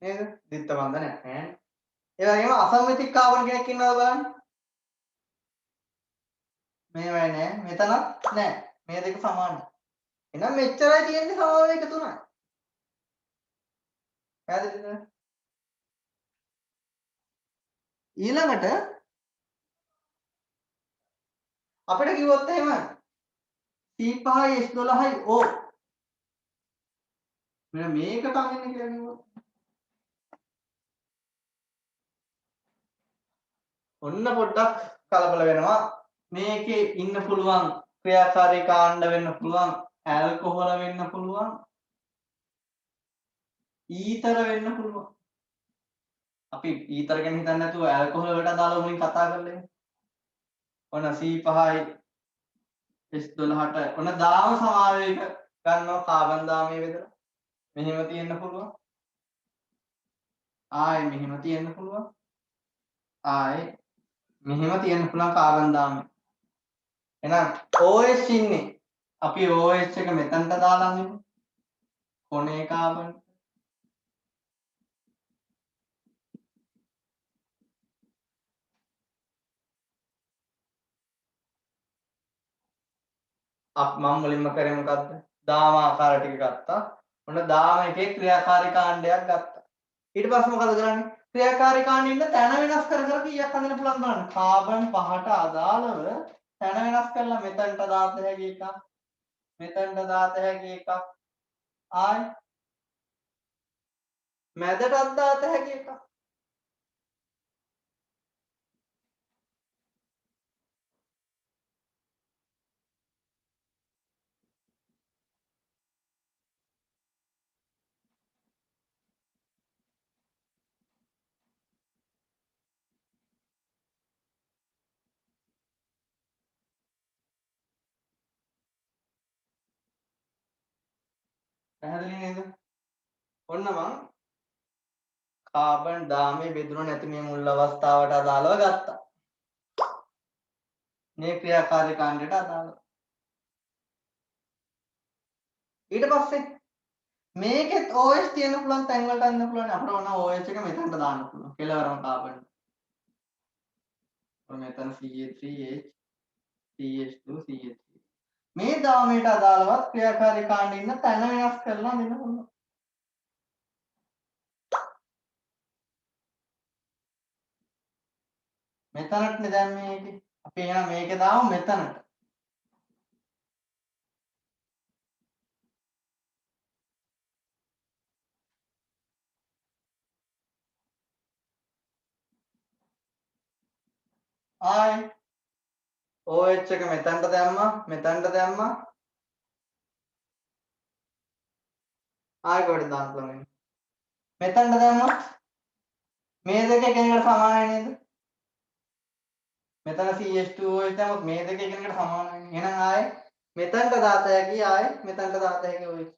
නේද? ද්විත්ත බන්ධනයක් නැහැ. ඒ වගේම අසම්මිතික කාබන් කෙනෙක් ඉන්නවද බලන්න? මේවයි නෑ. මෙතනත් නෑ. මේ දෙක සමානයි. එහෙනම් මෙච්චරයි තියෙන්නේ සමාවේක තුනයි. පැහැදිලිද? ඊළඟට අපිට කිව්වොත් එහෙම C5යි S12යි O මෙන්න මේකට අඳින්න කියලා කිව්වොත් ඔන්න පොඩ්ඩක් කලබල වෙනවා. මේකේ ඉන්න පුළුවන් ක්‍රියාකාරී කාණ්ඩ වෙන්න පුළුවන්, ඇල්කොහොල වෙන්න පුළුවන්, ඊතර වෙන්න පුළුවන්. අපි ඊතර ගැන හිතන්නේ නැතුව ඇල්කොහොල වලට දාලා මුලින් කතා කරලා ඔන්න C5යි S12ට ඔන්න දාම සමාවේක ගන්නවා කාබන් දාමයේ බෙදලා. මෙහෙම තියෙන්න පුළුවන්. ආයෙ මෙහෙම තියෙන්න පුළුවන්. ආයෙ මෙහෙම තියෙන්න පුළුවන් කාබන් දාමයේ. එහෙනම් OH ඉන්නේ. අපි OH එක මෙතනට දාලා අඳිමු. කොනේ කාබන්. මම මුලින්ම කරේ මොකද්ද? දාම ආකාර ටික ගත්තා. ඔන්න දාම එකේ ක්‍රියාකාරී කාණ්ඩයක් ගත්තා. ඊට පස්සේ මොකද කරන්නේ? ක්‍රියාකාරී කාණ්ඩෙ ඉන්න තැන වෙනස් කර කර කීයක් හදන්න පුළුවන් බලන්න. කාබන් 5ට අදාළව තැන වෙනස් කරලා මෙතනට දාත හැකි එකක්. මෙතනට දාත හැකි එකක්. ආයි මැදටත් දාත හැකි එකක්. පැහැදිලි නේද? ඔන්න මං කාබන් දාමේ බෙදුණු නැති මේ මුල් අවස්ථාවට අදාළව ගත්තා. මේ ක්‍රියාකාරී කාණ්ඩයට අදාළව. ඊට පස්සේ මේකෙත් OH තියෙන්න පුළුවන් තැන් වලට අන්න පුළුවන්. අපිට ඕන OH එක මෙතනට දාන්න පුළුවන්. කෙලවරම කාබන්. ඔන්න මෙතන CH3H CH2 CH3. මේ දාමයට අදාළවත් ක්‍රියාකාරී කාණ්ඩේ ඉන්න තැන වෙනස් කරලා දෙන්න පුළුවන්. මෙතනටනේ දැන් මේකේ. අපි එහෙනම් මේකේ දාමු මෙතනට. ආයි OH එක මෙතනට දැම්මා මෙතනට දැම්මා. ආයි කොහෙද දාන්න පුළුවන්? මෙතනට දැම්මා. මේ දෙක එකිනෙකට සමානයි නේද? මෙතන CH2OH දැම්මොත් මේ දෙක එකිනෙකට සමානයි. එහෙනම් ආයි මෙතනට දාත හැකි ආයි මෙතනට දාත හැකි OH.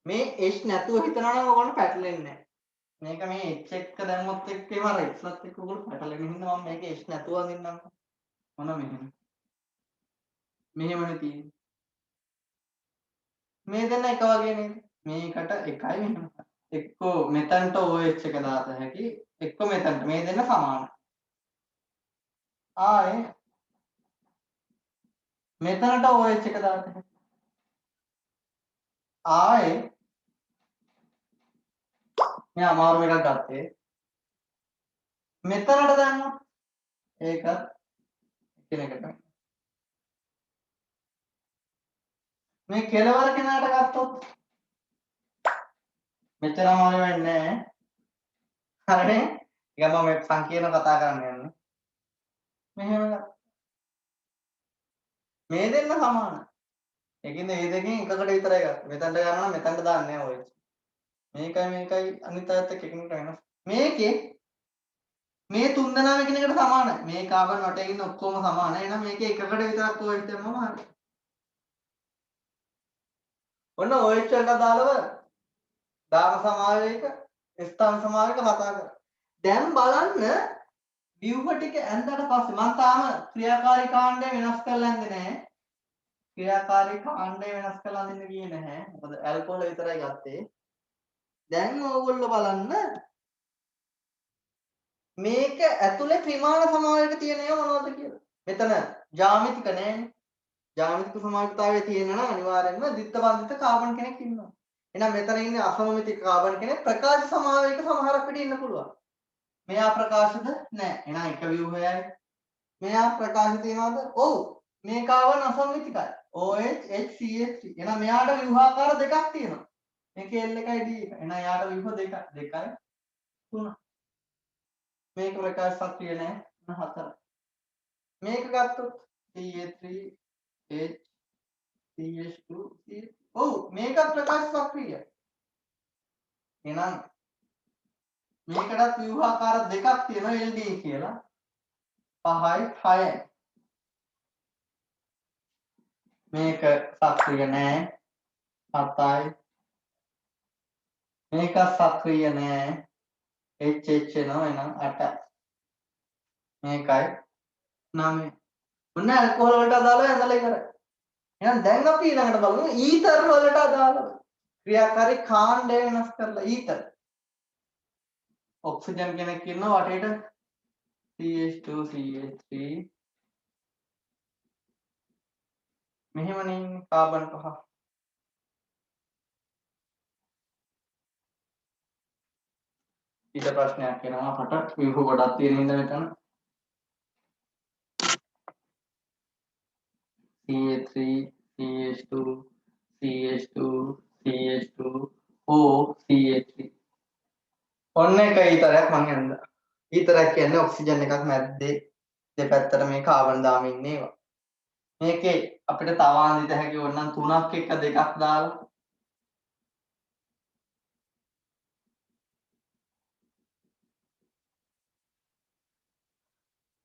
මේ H නැතුව හිතනවා නම් ඕගොල්ලෝ පැටලෙන්නේ නැහැ. මේක මේ H එක්ක දැම්මොත් එක්කම අර X වත් එක්ක ඕගොල්ලෝ පැටලෙන හින්දා මම මේක H නැතුව අඳින්නම්. මොන මෙහෙම. මෙහෙමනේ තියෙන්නේ. මේ දෙන්න එක වගේ නේද? මේකට එකයි මෙහෙම. එක්කෝ මෙතනට OH එක දාත හැකි එක්කෝ මෙතනට. මේ දෙන්න සමානයි. ආයේ මෙතනට OH එක දාත හැකි. ආයේ මේ අමාරු එකක් ගත්තේ. මෙතනට දැම්මොත් ඒකත් එකිනෙකට. මේ කෙලවර කෙනාට ගත්තොත් මෙච්චර අමාරු වෙන්නේ නැහැ. හරිනේ? ඊගම මම මේ සංකීර්ණ කතා කරන්න යන්නේ. මෙහෙම මේ දෙන්න සමානයි. ඒකින්ද මේ දෙකෙන් එකකට විතරයි ගන්න. මෙතනට ගන්නවා නම් මෙතනට දාන්නේ නැහැ OH. මේකයි අනිත් අයත් එක්ක එකිනෙකට වෙනස්. මේකේ මේ තුන් දෙනාම එකිනෙකට සමානයි. මේ කාබන් වටේ ඉන්න ඔක්කොම සමානයි. එහෙනම් මේකේ එකකට විතරක් OH දැම්මම හරි. ඔන්න OH වලට අදාළව දාම සමාවේක ස්ථාන සමාවේක කතා කරා. දැන් බලන්න ව්‍යුහ ටික ඇඳලා පස්සේ මම තාම ක්‍රියාකාරී කාණ්ඩය වෙනස් කරලා ඇඳේ නැහැ. ක්‍රියාකාරී කාණ්ඩය වෙනස් කරලා අඳින්න ගියේ නැහැ. මොකද ඇල්කොහොල විතරයි ගත්තේ. දැන් ඕගොල්ලෝ බලන්න මේක ඇතුලේ ත්‍රිමාන සමාවේක තියෙන ඒවා මොනවද කියලා. මෙතන ජ්‍යාමිතික නෑනේ. ජ්‍යාමිතික සමාවිතතාවයේ තියෙන නම් අනිවාර්යෙන්ම ද්විත්ව බන්ධිත කාබන් කෙනෙක් ඉන්නවා. එහෙනම් මෙතන ඉන්නේ අසමමිතික කාබන් කෙනෙක් ප්‍රකාශ සමාවේක සමහරක් විට ඉන්න පුළුවන්. මෙයා ප්‍රකාශද නැහැ. එහෙනම් එක ව්‍යුහයයි. මෙයා ප්‍රකාශ තියනවද? ඔව්. මේ කාබන් අසමමිතිකයි. OH HCH3. එහෙනම් මෙයාට ව්‍යුහාකාර දෙකක් තියෙනවා. මේකේ L එකයි D එකයි. එහෙනම් එයාට ව්‍යුහ දෙකයි 3. මේක ප්‍රකාශ සක්‍රිය නැහැ 4. මේක ගත්තොත් CH3 H CH2 CH. ඔව් මේකත් ප්‍රකාශ සක්‍රියයි. එහෙනම් මේකටත් ව්‍යුහාකාර දෙකක් තියෙනවා LD කියලා. 5යි 6යි. මේක සක්‍රිය නෑ 7යි. මේක සක්‍රිය නෑ HH එනවා එහෙනම් 8යි. මේකයි 9. ඔන්න ඇල්කොහොල් වලට අදාළව ඇඳලා ඉවරයි. එහෙනම් දැන් අපි ඊළඟට බලමු ඊතර වලට අදාළව ක්‍රියාකාරී කාණ්ඩය වෙනස් කරලා ඊතර. ඔක්සිජන් කෙනෙක් ඉන්නවා වටේට CH2 CH3 මෙහෙමනේ කාබන් පහ. ඊට ප්‍රශ්නයක් එනවා අපට ව්‍යුහ ගොඩක් තියෙන හින්දා මෙතන CH3 CH2 CH2 CH2 O CH3 ඔන්න එක ඊතරයක් මං යන්දා. ඊතරයක් කියන්නේ ඔක්සිජන් එකක් මැද්දේ දෙපැත්තට මේ කාබන් දාමින් ඉන්නේ ඒවා. මේකේ අපිට තව අඳිත හැකි ඕනනම් 3ක් එක 2ක් දාලා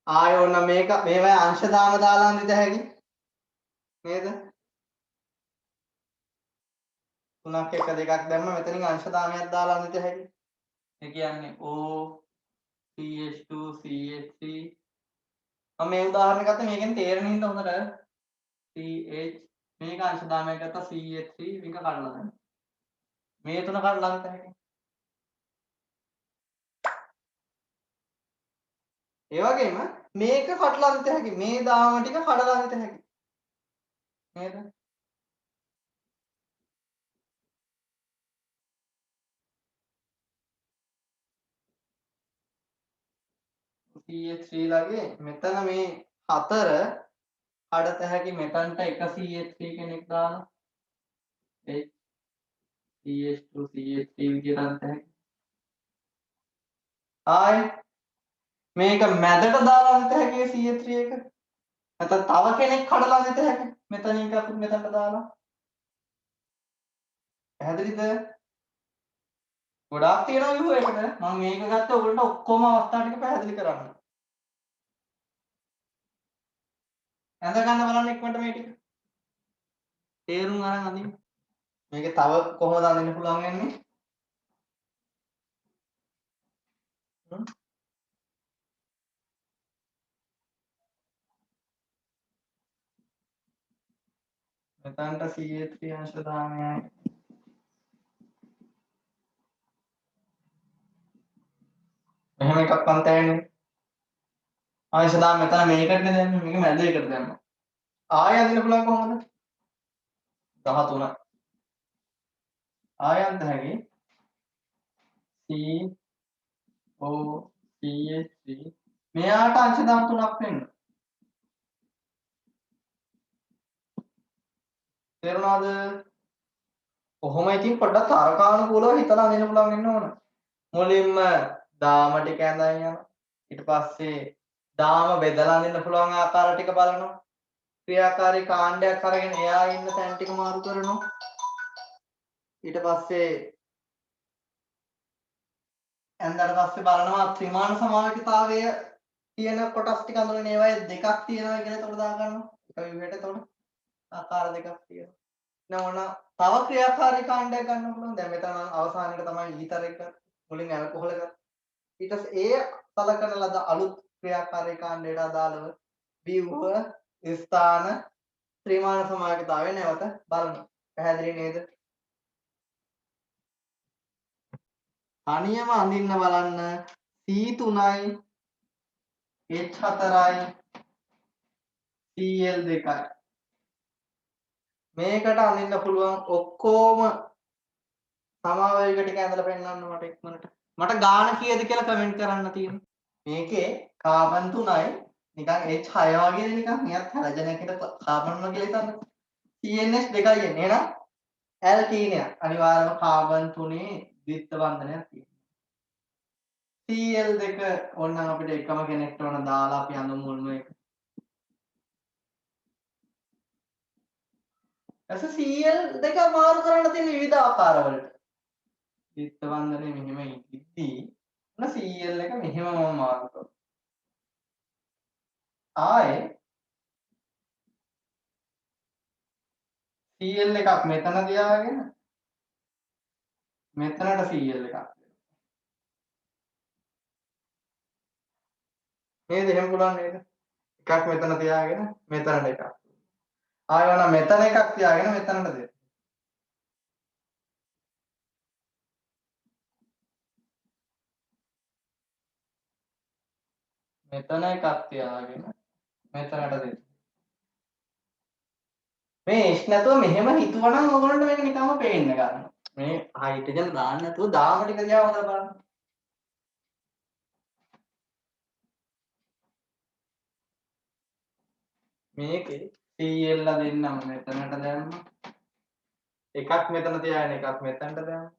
ආයෙ ඕනනම් මේක මේවා අංශ දාලා අඳිත හැකි නේද? 3ක් එක 2ක් දැම්ම මෙතනින් අංශ දාමයක් දාලා අඳිත හැකි. ඒ කියන්නේ O CH2 CH3 මම මේ උදාහරණ ගත්තා මේකෙන් තේරෙන හින්දා හොඳට CH මේක අංශ දාමයක් ගත්තා CH3 මේක කඩලා දාන්න. මේ තුන කඩලා අඳිත හැකි. ඒ වගේම මේක කඩලා අඳිත හැකි. මේ දාම ටික කඩලා අඳිත හැකි. නේද? CH3 ලගේ මෙතන මේ හතර කඩත හැකි මෙතනට එක CH3 කෙනෙක් දාලා CH2 CH3 විදියට අඳිත හැකි. ආයේ මේක මැදට දාලා අඳිත හැකි CH3 එක. නැත්නම් තව කෙනෙක් කඩලා අඳිත හැකි. මෙතනින් එකක් මෙතනට දාලා. පැහැදිලිද? ගොඩාක් තියෙනවා විහුව එකට. මම මේක ගත්තා ඔයගොල්ලන්ට ඔක්කොම අවස්ථා ටික පැහැදිලි කරන්න. ඇඳ ගන්න බලන්න ඉක්මනට මේ ටික. තේරුම් අරන් අඳින්න. මේක තව කොහොමද අඳින්න පුළුවන් වෙන්නේ? මෙතනට CH3 අංශ දාමයයි මෙහෙම එකක් අන්තයන්නේ අංශ දාම මෙතන මේකට දැම්මේ මේක මැද එකට දැම්මා ආයෙ අඳින්න පුළුවන් කොහොමද 13 ආයෙ අන්ත හැකි C O CH3 මෙයාට අංශ දාම තුනක් වෙන්න තේරුණාද කොහොම ඉතින් පොඩ්ඩක් තරකානුකූලව හිතලා අඳින්න පුළුවන් වෙන්න ඕන මුලින්ම දාම ටික ඇඳන් යනවා ඊට පස්සේ දාම බෙදලා අඳින්න පුළුවන් ආකාර ටික බලනවා ක්‍රියාකාරී කාණ්ඩයක් අරගෙන එයා ඉන්න තැන් ටික මාරු කරනවා ඊට පස්සේ ඇඳලා පස්සේ බලනවා ත්‍රිමාන සමානතාවය තියෙන කොටස් ටික අඳුරගෙන ඒවායේ දෙකක් තියෙනවා කියලා එතකොට දා ගන්නවා එක විදිහට එතකොට ආකාර දෙකක් තියෙනවා නෝන තව ක්‍රියාකාරී කාණ්ඩයක් ගන්න පුළුවන් දැන් මෙතන අවසානයේ තමයි ඊතර එක මුලින් ඇල්කොහොල් එක ඊට පස්සේ ඒ සලකන ලද අලුත් ක්‍රියාකාරී කාණ්ඩයට අදාළව ව්‍යුහ ස්ථාන ත්‍රිමාන සමානතාවය නැවත බලනවා පැහැදිලි නේද තනියම අඳින්න බලන්න C3යි H4යි Cl2යි මේකට අඳින්න පුළුවන් ඔක්කොම සමාවේග ටික ඇඳලා පෙන්නන්න මට ඉක්මනට මට ගාන කීයද කියලා කමෙන්ට් කරන්න තියෙනවා මේකේ කාබන් 3යි නිකන් H6 වගේ නිකන් මෙයත් හැලජනයකට කාබන් වගේ හිතන්න CNH 2යි එන්නේ එහෙනම් ඇල්කීනයක් අනිවාර්යයෙන්ම කාබන් 3 ද්විත්ව බන්ධනයක් තියෙනවා Cl2 ඕනනම් අපිට එකම කෙනෙක්ට ඕන දාලා අපි අඳමු මුල්ම එක ඇස Cl2 මාරු කරන්න තියෙන විවිධ ආකාරවලට ද්විත්ව බන්ධනේ මෙහෙම ඉද්දී ඔන්න Cl එක මෙහෙම මම මාරු කරනවා ආයේ Cl එකක් මෙතන තියාගෙන මෙතනට Cl එකක් නේද එහෙම පුළුවන් නේද එකක් මෙතන තියාගෙන මෙතනට එකක් ආයෙ ඕන මෙතන එකක් තියාගෙන මෙතනට දෙන්න මෙතන එකක් තියාගෙන මෙතනට දෙන්න. මේ h නැතුව මෙහෙම හිතුවනම් ඔයගොල්ලන්ට මේක නිකම්ම පේන්න ගන්නවා. මේ හයිඩ්‍රජන් දාන්න නැතුව දාම ටික දිහා හොදලා බලන්න. මේකේ Cl දෙන්නම මෙතනට දැම්මා. එකක් මෙතන තියාගෙන එකක් මෙතනට දැම්මා.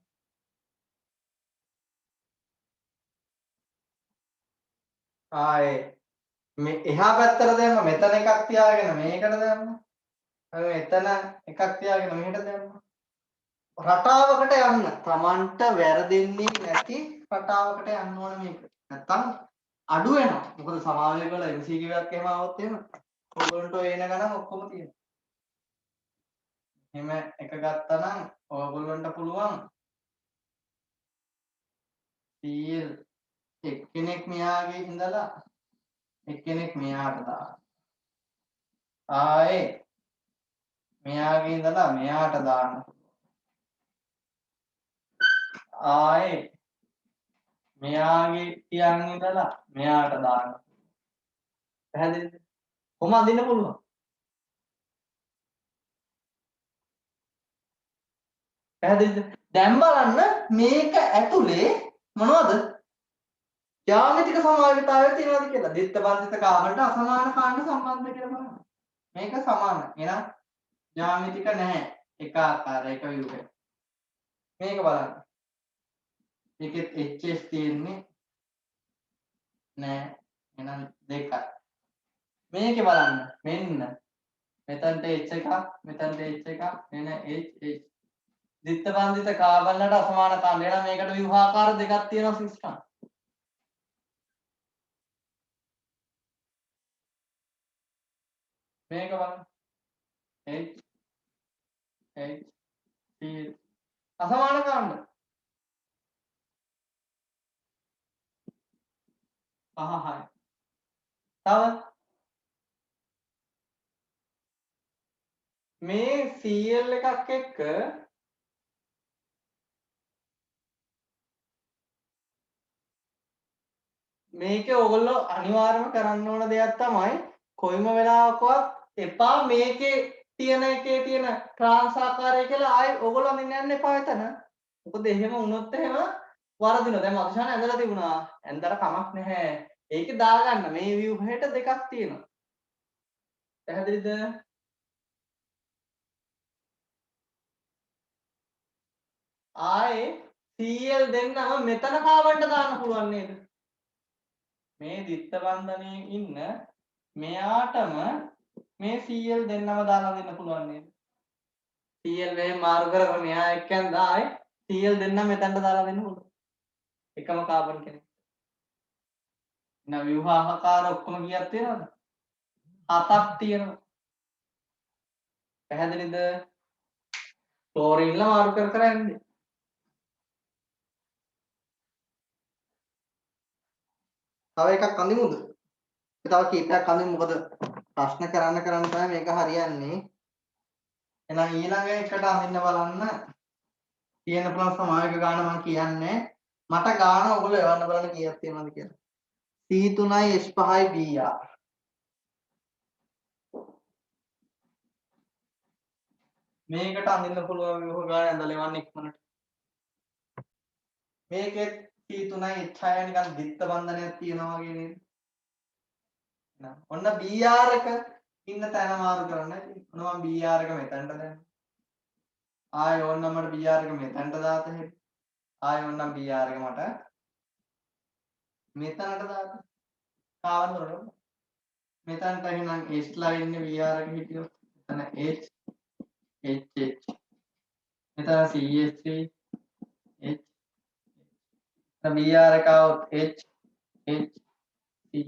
ආයේ මේ එහා පැත්තට දැම්මා. මෙතන එකක් තියාගෙන මේකට දැම්මා. මෙතන එකක් තියාගෙන මෙහෙට දැම්මා. රටාවකට යන්න. Tamanට වැරදෙන්නේ නැති රටාවකට යන්න ඕන මේක. නැත්තම් අඩු වෙනවා. මොකද සමාවෙක වල MCQ එකක් එහෙම આવොත් එහෙම ඔයගොල්ලන්ට ඔය එන ගණන් ඔක්කොම තියෙනවා. එහෙම එක ගත්තා නම් ඔයගොල්ලන්ට පුළුවන් CL එක්කෙනෙක් මෙයාගේ ඉඳලා එක්කෙනෙක් මෙයාට දාන්න. ආයේ මෙයාගේ ඉඳලා මෙයාට දාන්න. ආයේ මෙයාගේ තියන් ඉඳලා මෙයාට දාන්න. පැහැදිලිද? කොහොම අඳින්න පුළුවන්? පැහැදිලිද? දැන් බලන්න මේක ඇතුලේ මොනවද? ජ්‍යාමිතික සමානතාවය තියෙනවද කියලා. දිත්ත බන්ධිත කාබන්ට අසමාන කාණ්ඩ සම්බන්ධ කියලා බලන්න. මේක සමාන. එහෙනම් ජ්‍යාමිතික නැහැ. එක ආකාරය එක ව්‍යුහය. මේක බලන්න. ඒකෙත් HS තියෙන්නේ නෑ. එහෙනම් දෙකයි. මේකේ බලන්න. මෙන්න මෙතනට H එකක්, මෙතනට H එකක්, මෙන්න H. දිත්ත බන්ධිත කාබන් වලට අසමාන කාණ්ඩ. එහෙනම් මේකට ව්‍යුහාකාර දෙකක් තියෙනවා සිස්ටම්. මේක බලන්න. H T අසමාන කාණ්ඩ. පහයි. තව මේ Cl එකක් එක්ක මේකේ ඕගොල්ලෝ අනිවාර්යයෙන්ම කරන්න ඕන දෙයක් තමයි කොයිම වෙලාවකවත් එපා මේකේ තියෙන එකේ තියෙන ට්‍රාන්ස් ආකාරය කියලා ආයි ඕගොල්ලෝ අඳින්න යන්න එපා එතන. මොකද එහෙම වුණොත් එහෙම වරදිනවා. දැන් මතුෂාන ඇඳලා තිබුණා. ඇඳලා කමක් නැහැ. ඒකේ දාගන්න මේ view හෙට දෙකක් තියෙනවා. පැහැදිලිද? ආයේ Cl දෙන්නම මෙතන කාබන්ට දාන්න පුළුවන් නේද? මේ දිත්ත බන්ධනයේ ඉන්න මෙයාටම මේ Cl දෙන්නම දාලා දෙන්න පුළුවන් නේද? Cl මේ මාරු කරගෙන මෙයා එක්කෙන් දායි Cl දෙන්නම මෙතනට දාලා දෙන්න පුළුවන්. එකම කාබන් කෙනෙක්. එහෙනම් ව්‍යුහාකාර ඔක්කොම කීයක් තියෙනවද? 7ක් තියෙනවා. පැහැදිලිද? ක්ලෝරින්ලා මාරු කර කර යන්නේ. තව එකක් අඳිමුද? තව කීපයක් අඳිමු මොකද ප්‍රශ්න කරන්න තමයි මේක හරියන්නේ. එහෙනම් ඊළඟ එකට අඳින්න බලන්න. තියෙන පුළුවන් සමායක ගාන මම කියන්නේ. මට ගාන ඔයගොල්ලෝ එවන්න බලන්න කීයක් තියෙනවද කියලා. C3යි H5යි Br. මේකට අඳින්න පුළුවන් විවහ ගාන ඇඳලා එවන්න ඉක්මනට. මේකෙත් C3යි H6යි නිකන් දිත්ත බන්ධනයක් තියෙනවා වගේ නේද? ඔන්න BR එක ඉන්න තැන මාරු කරන්න. ඔන්න මම BR එක මෙතනට දැම්මා. ආයෙ ඕන්න මට BR එක මෙතනට දාත හැටි. ආයෙ ඕන්න BR එක මට මෙතනට දාත. කාවන්ද උඩ. මෙතනට එහෙනම් S ලා ඉන්නේ BR එක හිටියොත්. එතන H H H. මෙතන CH3 H. එතන BR එක આવොත් H H C.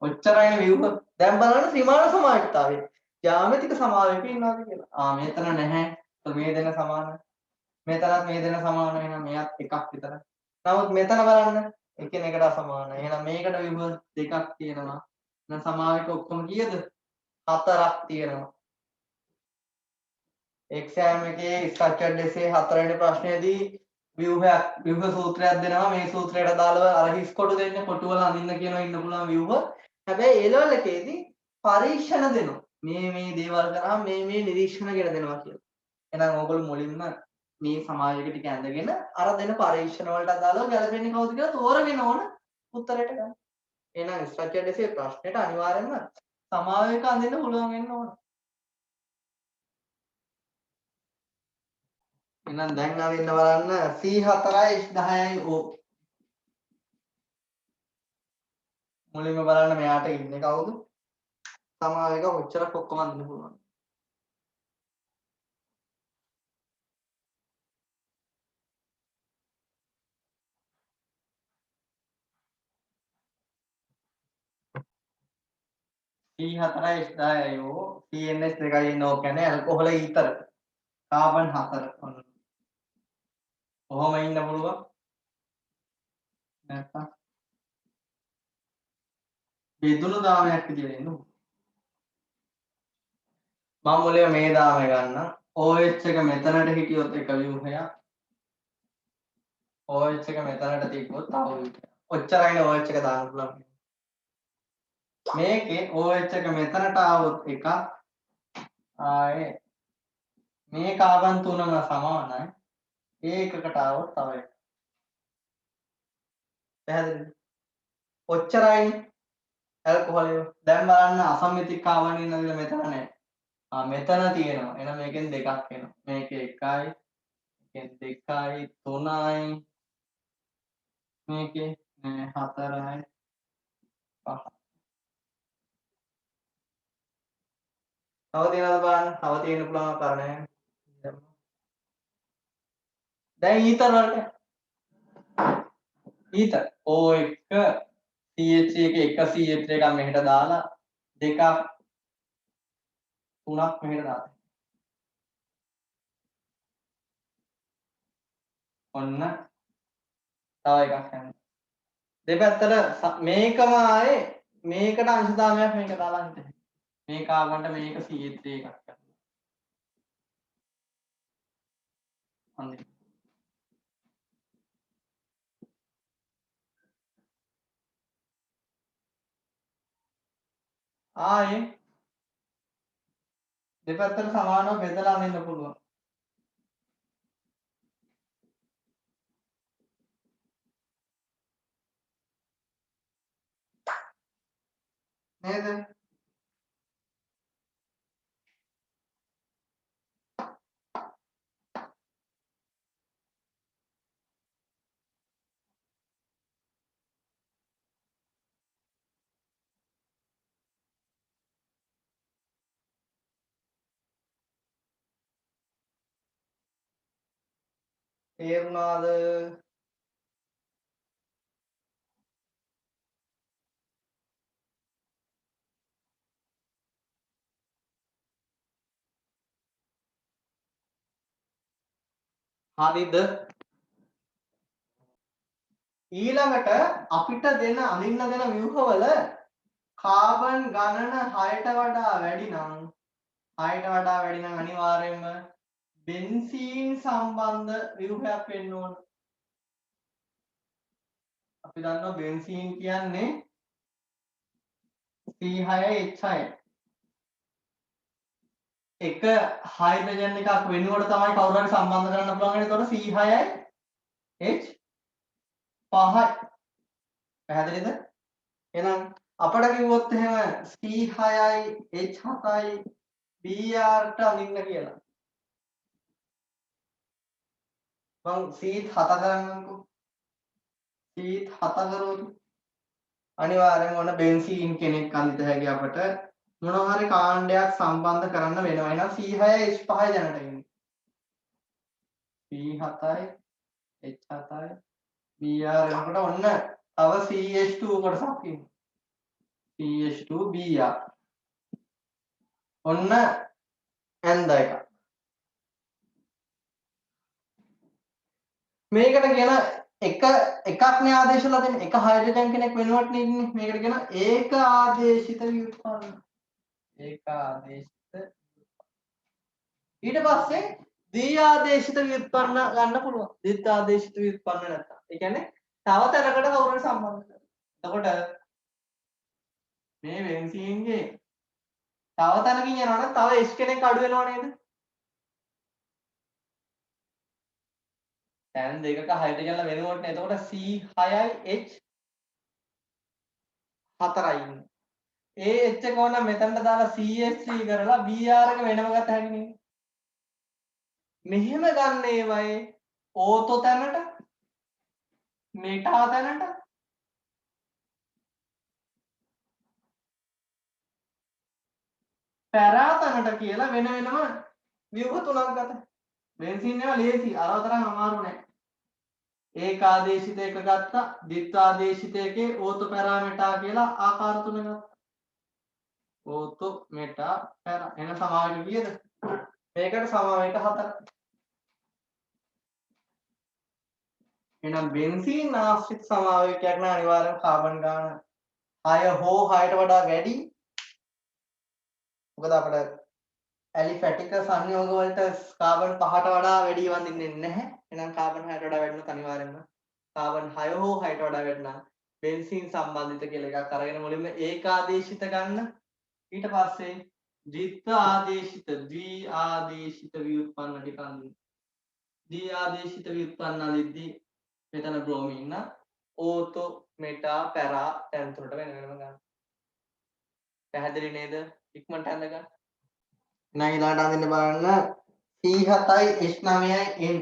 ඔච්චරයිනේ ව්‍යුහ. දැන් බලන්න ත්‍රිමාන සමායකතාවය. ජ්‍යාමිතික සමාවයක ඉන්නවාද කියලා. මෙතන නැහැ. මේ දෙන සමානයි. මෙතනත් මේ දෙන සමානයි. එහෙනම් මෙයත් එකක් විතරයි. නමුත් මෙතන බලන්න එකිනෙකට අසමානයි. එහෙනම් මේකට ව්‍යුහ දෙකක් තියෙනවා. එහෙනම් සමාවයක ඔක්කොම කීයද? 4ක් තියෙනවා. එක්සෑම් එකේ ස්ට්‍රක්චර්ඩ් එසේ 4 වෙනි ප්‍රශ්නයේදී ව්‍යුහ සූත්‍රයක් දෙනවා මේ සූත්‍රයට දාලා අර හිස් කොටු දෙන්න කොටු වල අඳින්න කියනවා ඉන්න පුළුවන් ව්‍යුහ. හැබැයි ඒ ලෙවල් එකේදී පරීක්ෂණ දෙනවා. මේ දේවල් කරාම මේ නිරීක්ෂණ කියලා දෙනවා කියලා. එහෙනම් ඕගොල්ලෝ මුලින්ම මේ සමාජයක ටික ඇඳගෙන අර දෙන පරීක්ෂණ වලට අදාළව ගැලපෙන්නේ කවුද කියලා තෝරගෙන ඕන උත්තරයට ගන්න. එහෙනම් ස්ට්‍රක්චර්ඩ් එසේ ප්‍රශ්නෙට අනිවාර්යෙන්ම සමාවයක අඳින්න පුළුවන් වෙන්න ඕන. එහෙනම් දැන් අඳින්න බලන්න C4යි 10යි O. මුලින්ම බලන්න මෙයාට ඉන්නේ කවුද? සමාවයක කොච්චරක් ඔක්කොම අඳින්න පුළුවන්. C4යි 10යි O CNH දෙකයි ඉන්න ඕක කියන්නේ ඇල්කොහොල ඊතර. කාබන් 4 ඔන්න. කොහොම ඉන්න පුළුවන්? නැත්තම් බෙදුණු දාමයක් විදියට එන්න. මම මුලින්ම මේ දාමය ගන්න. OH එක මෙතනට හිටියොත් එක ව්‍යුහයක්. OH එක මෙතනට තිබ්බොත් තව ව්‍යුහයක්. ඔච්චරයිනේ OH එක දාන්න පුළුවන්. මේකේ OH එක මෙතනට ආවොත් එකක් ආයේ මේ කාබන් තුනම සමානයි. ඒකකට ආවොත් තව එකක්. පැහැදිලිද? ඔච්චරයිනේ ඇල්කොහොල් එක. දැන් බලන්න අසම්මිතික කාබන් ඉන්නද මෙතන නැහැ. මෙතන තියෙනවා. එහෙනම් මේකෙන් දෙකක් එනවා. මේකේ 1යි, මේකෙන් 2යි, 3යි. මේකේ 4යි, 5යි. තව තියෙනවද බලන්න? තව තියෙන්න පුළුවන් කාරණේ. දැන් ඊතර වලට. ඊතර O1 CH එක CH එකක් මෙහෙට දාලා දෙකක් තුනක් මෙහෙට දාලා. ඔන්න තව එකක් යනවා. දෙපැත්තට මේකම ආයේ මේකට අංශදාමයක් මේක දාලා හිටියේ. මේ කාබන්ට මේක CH එකක් කරනවා. අන්න ආයේ දෙපැත්තට සමානව බෙදලා අඳින්න පුළුවන්. නේද? තේරුණාද? හරිද? ඊළඟට අපිට දෙන අඳින්න දෙන ව්‍යුහවල කාබන් ගණන 6ට වඩා වැඩි නම් අනිවාර්යයෙන්ම බෙන්සීන් සම්බන්ධ ව්‍යුහයක් වෙන්න ඕන. අපි දන්නවා බෙන්සීන් කියන්නේ C6H6 එක හයිඩ්‍රජන් එකක් වෙනුවට තමයි කවුරු හරි සම්බන්ධ කරන්න පුළුවන්. ඒතකොට C6H5යි. පැහැදිලිද? එහෙනම් අපිට කිව්වොත් එහෙම C6යි H7යි Br ට අඳින්න කියලා. මම C7 කරන්නම්කෝ. C7 කරොත් අනිවාර්යයෙන්ම ඕන බෙන්සීන් කෙනෙක් අඳිත හැකි අපට මොනවා හරි කාණ්ඩයක් සම්බන්ධ කරන්න වෙනවා. එහෙනම් C6යි H5යි දැනට ඉන්නේ. C7යි H7යි Br එනකොට ඔන්න තව CH2 කොටසක් ඉන්නේ. CH2 Br. ඔන්න ඇන්ද එක. මේකට කියන එකක්නේ ආදේශලා දෙන්නේ. එක හයිඩ්‍රජන් කෙනෙක් වෙනුවට ඉන්නේ. මේකට කියන ඒක ආදේශිත ව්‍යුත්පන්න. ඒක ආදේශිත. ඊට පස්සේ දී ආදේශිත ව්‍යුත්පන්න ගන්න පුළුවන්. දිත් ආදේශිත ව්‍යුත්පන්න නැත්තම්. ඒ කියන්නේ තව තැනකට කවුරුහරි සම්බන්ධ කරලා. එතකොට මේ බෙන්සීන්ගේ තව තැනකින් යනවා නම් තව H කෙනෙක් අඩු වෙනව නේද? දැන් දෙකක හයිඩ්‍රජන්ලා වෙනකොට නේ. එතකොට C6යි H4යි ඉන්නේ. ඒ H එක ඕන මෙතනට දාලා CH3 කරලා Br එක වෙනම ගත හැකි නේ. මෙහෙම ගන්න ඒවයේ ඕතෝ තැනට මෙටා තැනට පැරා තැනට කියලා වෙන වෙනම ව්‍යුහ තුනක් ගත. බෙන්සීන් ඒවා ලේසි. අරව තරම් අමාරු නෑ. ඒක ආදේශිත එක ගත්තා. ද්විත්ව ආදේශිත එකේ ඕතෝ පැරා මෙටා කියලා ආකාර තුන ගත්තා. ඕතෝ මෙටා පැරා. එන සමාවේග කීයද? මේකට සමාවේග 4. එහෙනම් බෙන්සීන් ආශ්‍රිත සමාවේගයක් නම් අනිවාර්යෙන් කාබන් ගාන 6 හෝ 6ට වඩා වැඩි. මොකද අපිට ඇලිෆැටික සංයෝග වලට කාබන් 5ට වඩා වැඩි වඳින්නේ නැහැ. එහෙනම් කාබන් 6ට වඩා වැඩිනොත් අනිවාර්යෙන්ම කාබන් 6 හෝ 6ට වඩා වැඩිනම් බෙන්සීන් සම්බන්ධිත කියලා එකක් අරගෙන මුලින්ම ඒකාදේශිත ගන්න. ඊට පස්සේ ද්විත්ව ආදේශිත ද්වි ආදේශිත ව්‍යුත්පන්න ටික අඳින්න. ද්වි ආදේශිත ව්‍යුත්පන්න අඳිද්දී මෙතන බ්‍රෝමීන් නම් ඕතෝ මෙටා පැරා තැන් තුනට වෙන වෙනම ගන්න. පැහැදිලි නේද? ඉක්මනට හඳ ගන්න. එහෙනම් ඊළඟට අඳින්න බලන්න C7යි H9යි N.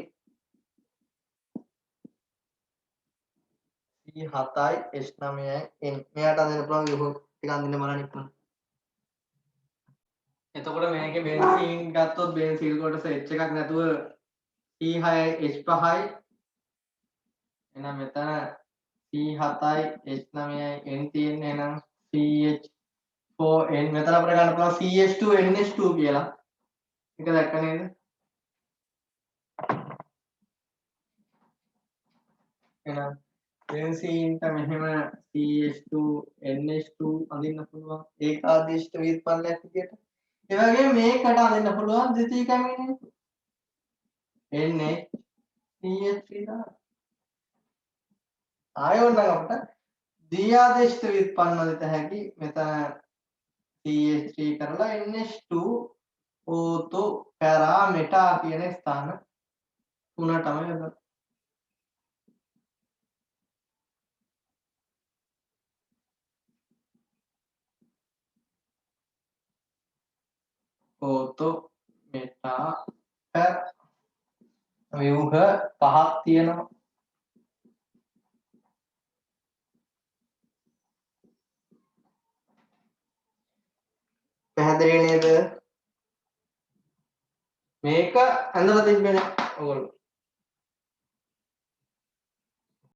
C7යි H9යි N. මෙයාට අඳින්න පුළුවන් විභව ටික අඳින්න බලන්න ඉක්මනට. එතකොට මේකේ බෙන්සීන් ගත්තොත් බෙන්සීන් කොටස H එකක් නැතුව C6යි H5යි. එහෙනම් මෙතන C7යි H9යි N තියෙන්නේ. එහෙනම් CH4N මෙතන අපිට ගන්න පුළුවන් CH2NH2 කියලා. එක දැක්ක නේද? එහෙනම් බෙන්සීන්ට මෙහෙම CH2NH2 අඳින්න පුළුවන් ඒකාදේශිත ව්‍යුත්පන්නයක් විදියට. ඒ වගේම මේකට අඳින්න පුළුවන් ද්විතීයික ඇමිනෝ NH ආයෝන අපිට ද්විආදේශිත ව්‍යුත්පන්න අඳිත හැකි. මෙතන CH3 කරලා NH2 ඕතෝ පැරා මෙටා කියන ස්ථාන තුනටම යොදන්න. ඕතෝ මෙටා පැරා ව්‍යුහ පහක් තියෙනවා. පැහැදිලි නේද? මේක ඇඳලා තිබ්බේ නෑ ඔයගොල්ලෝ.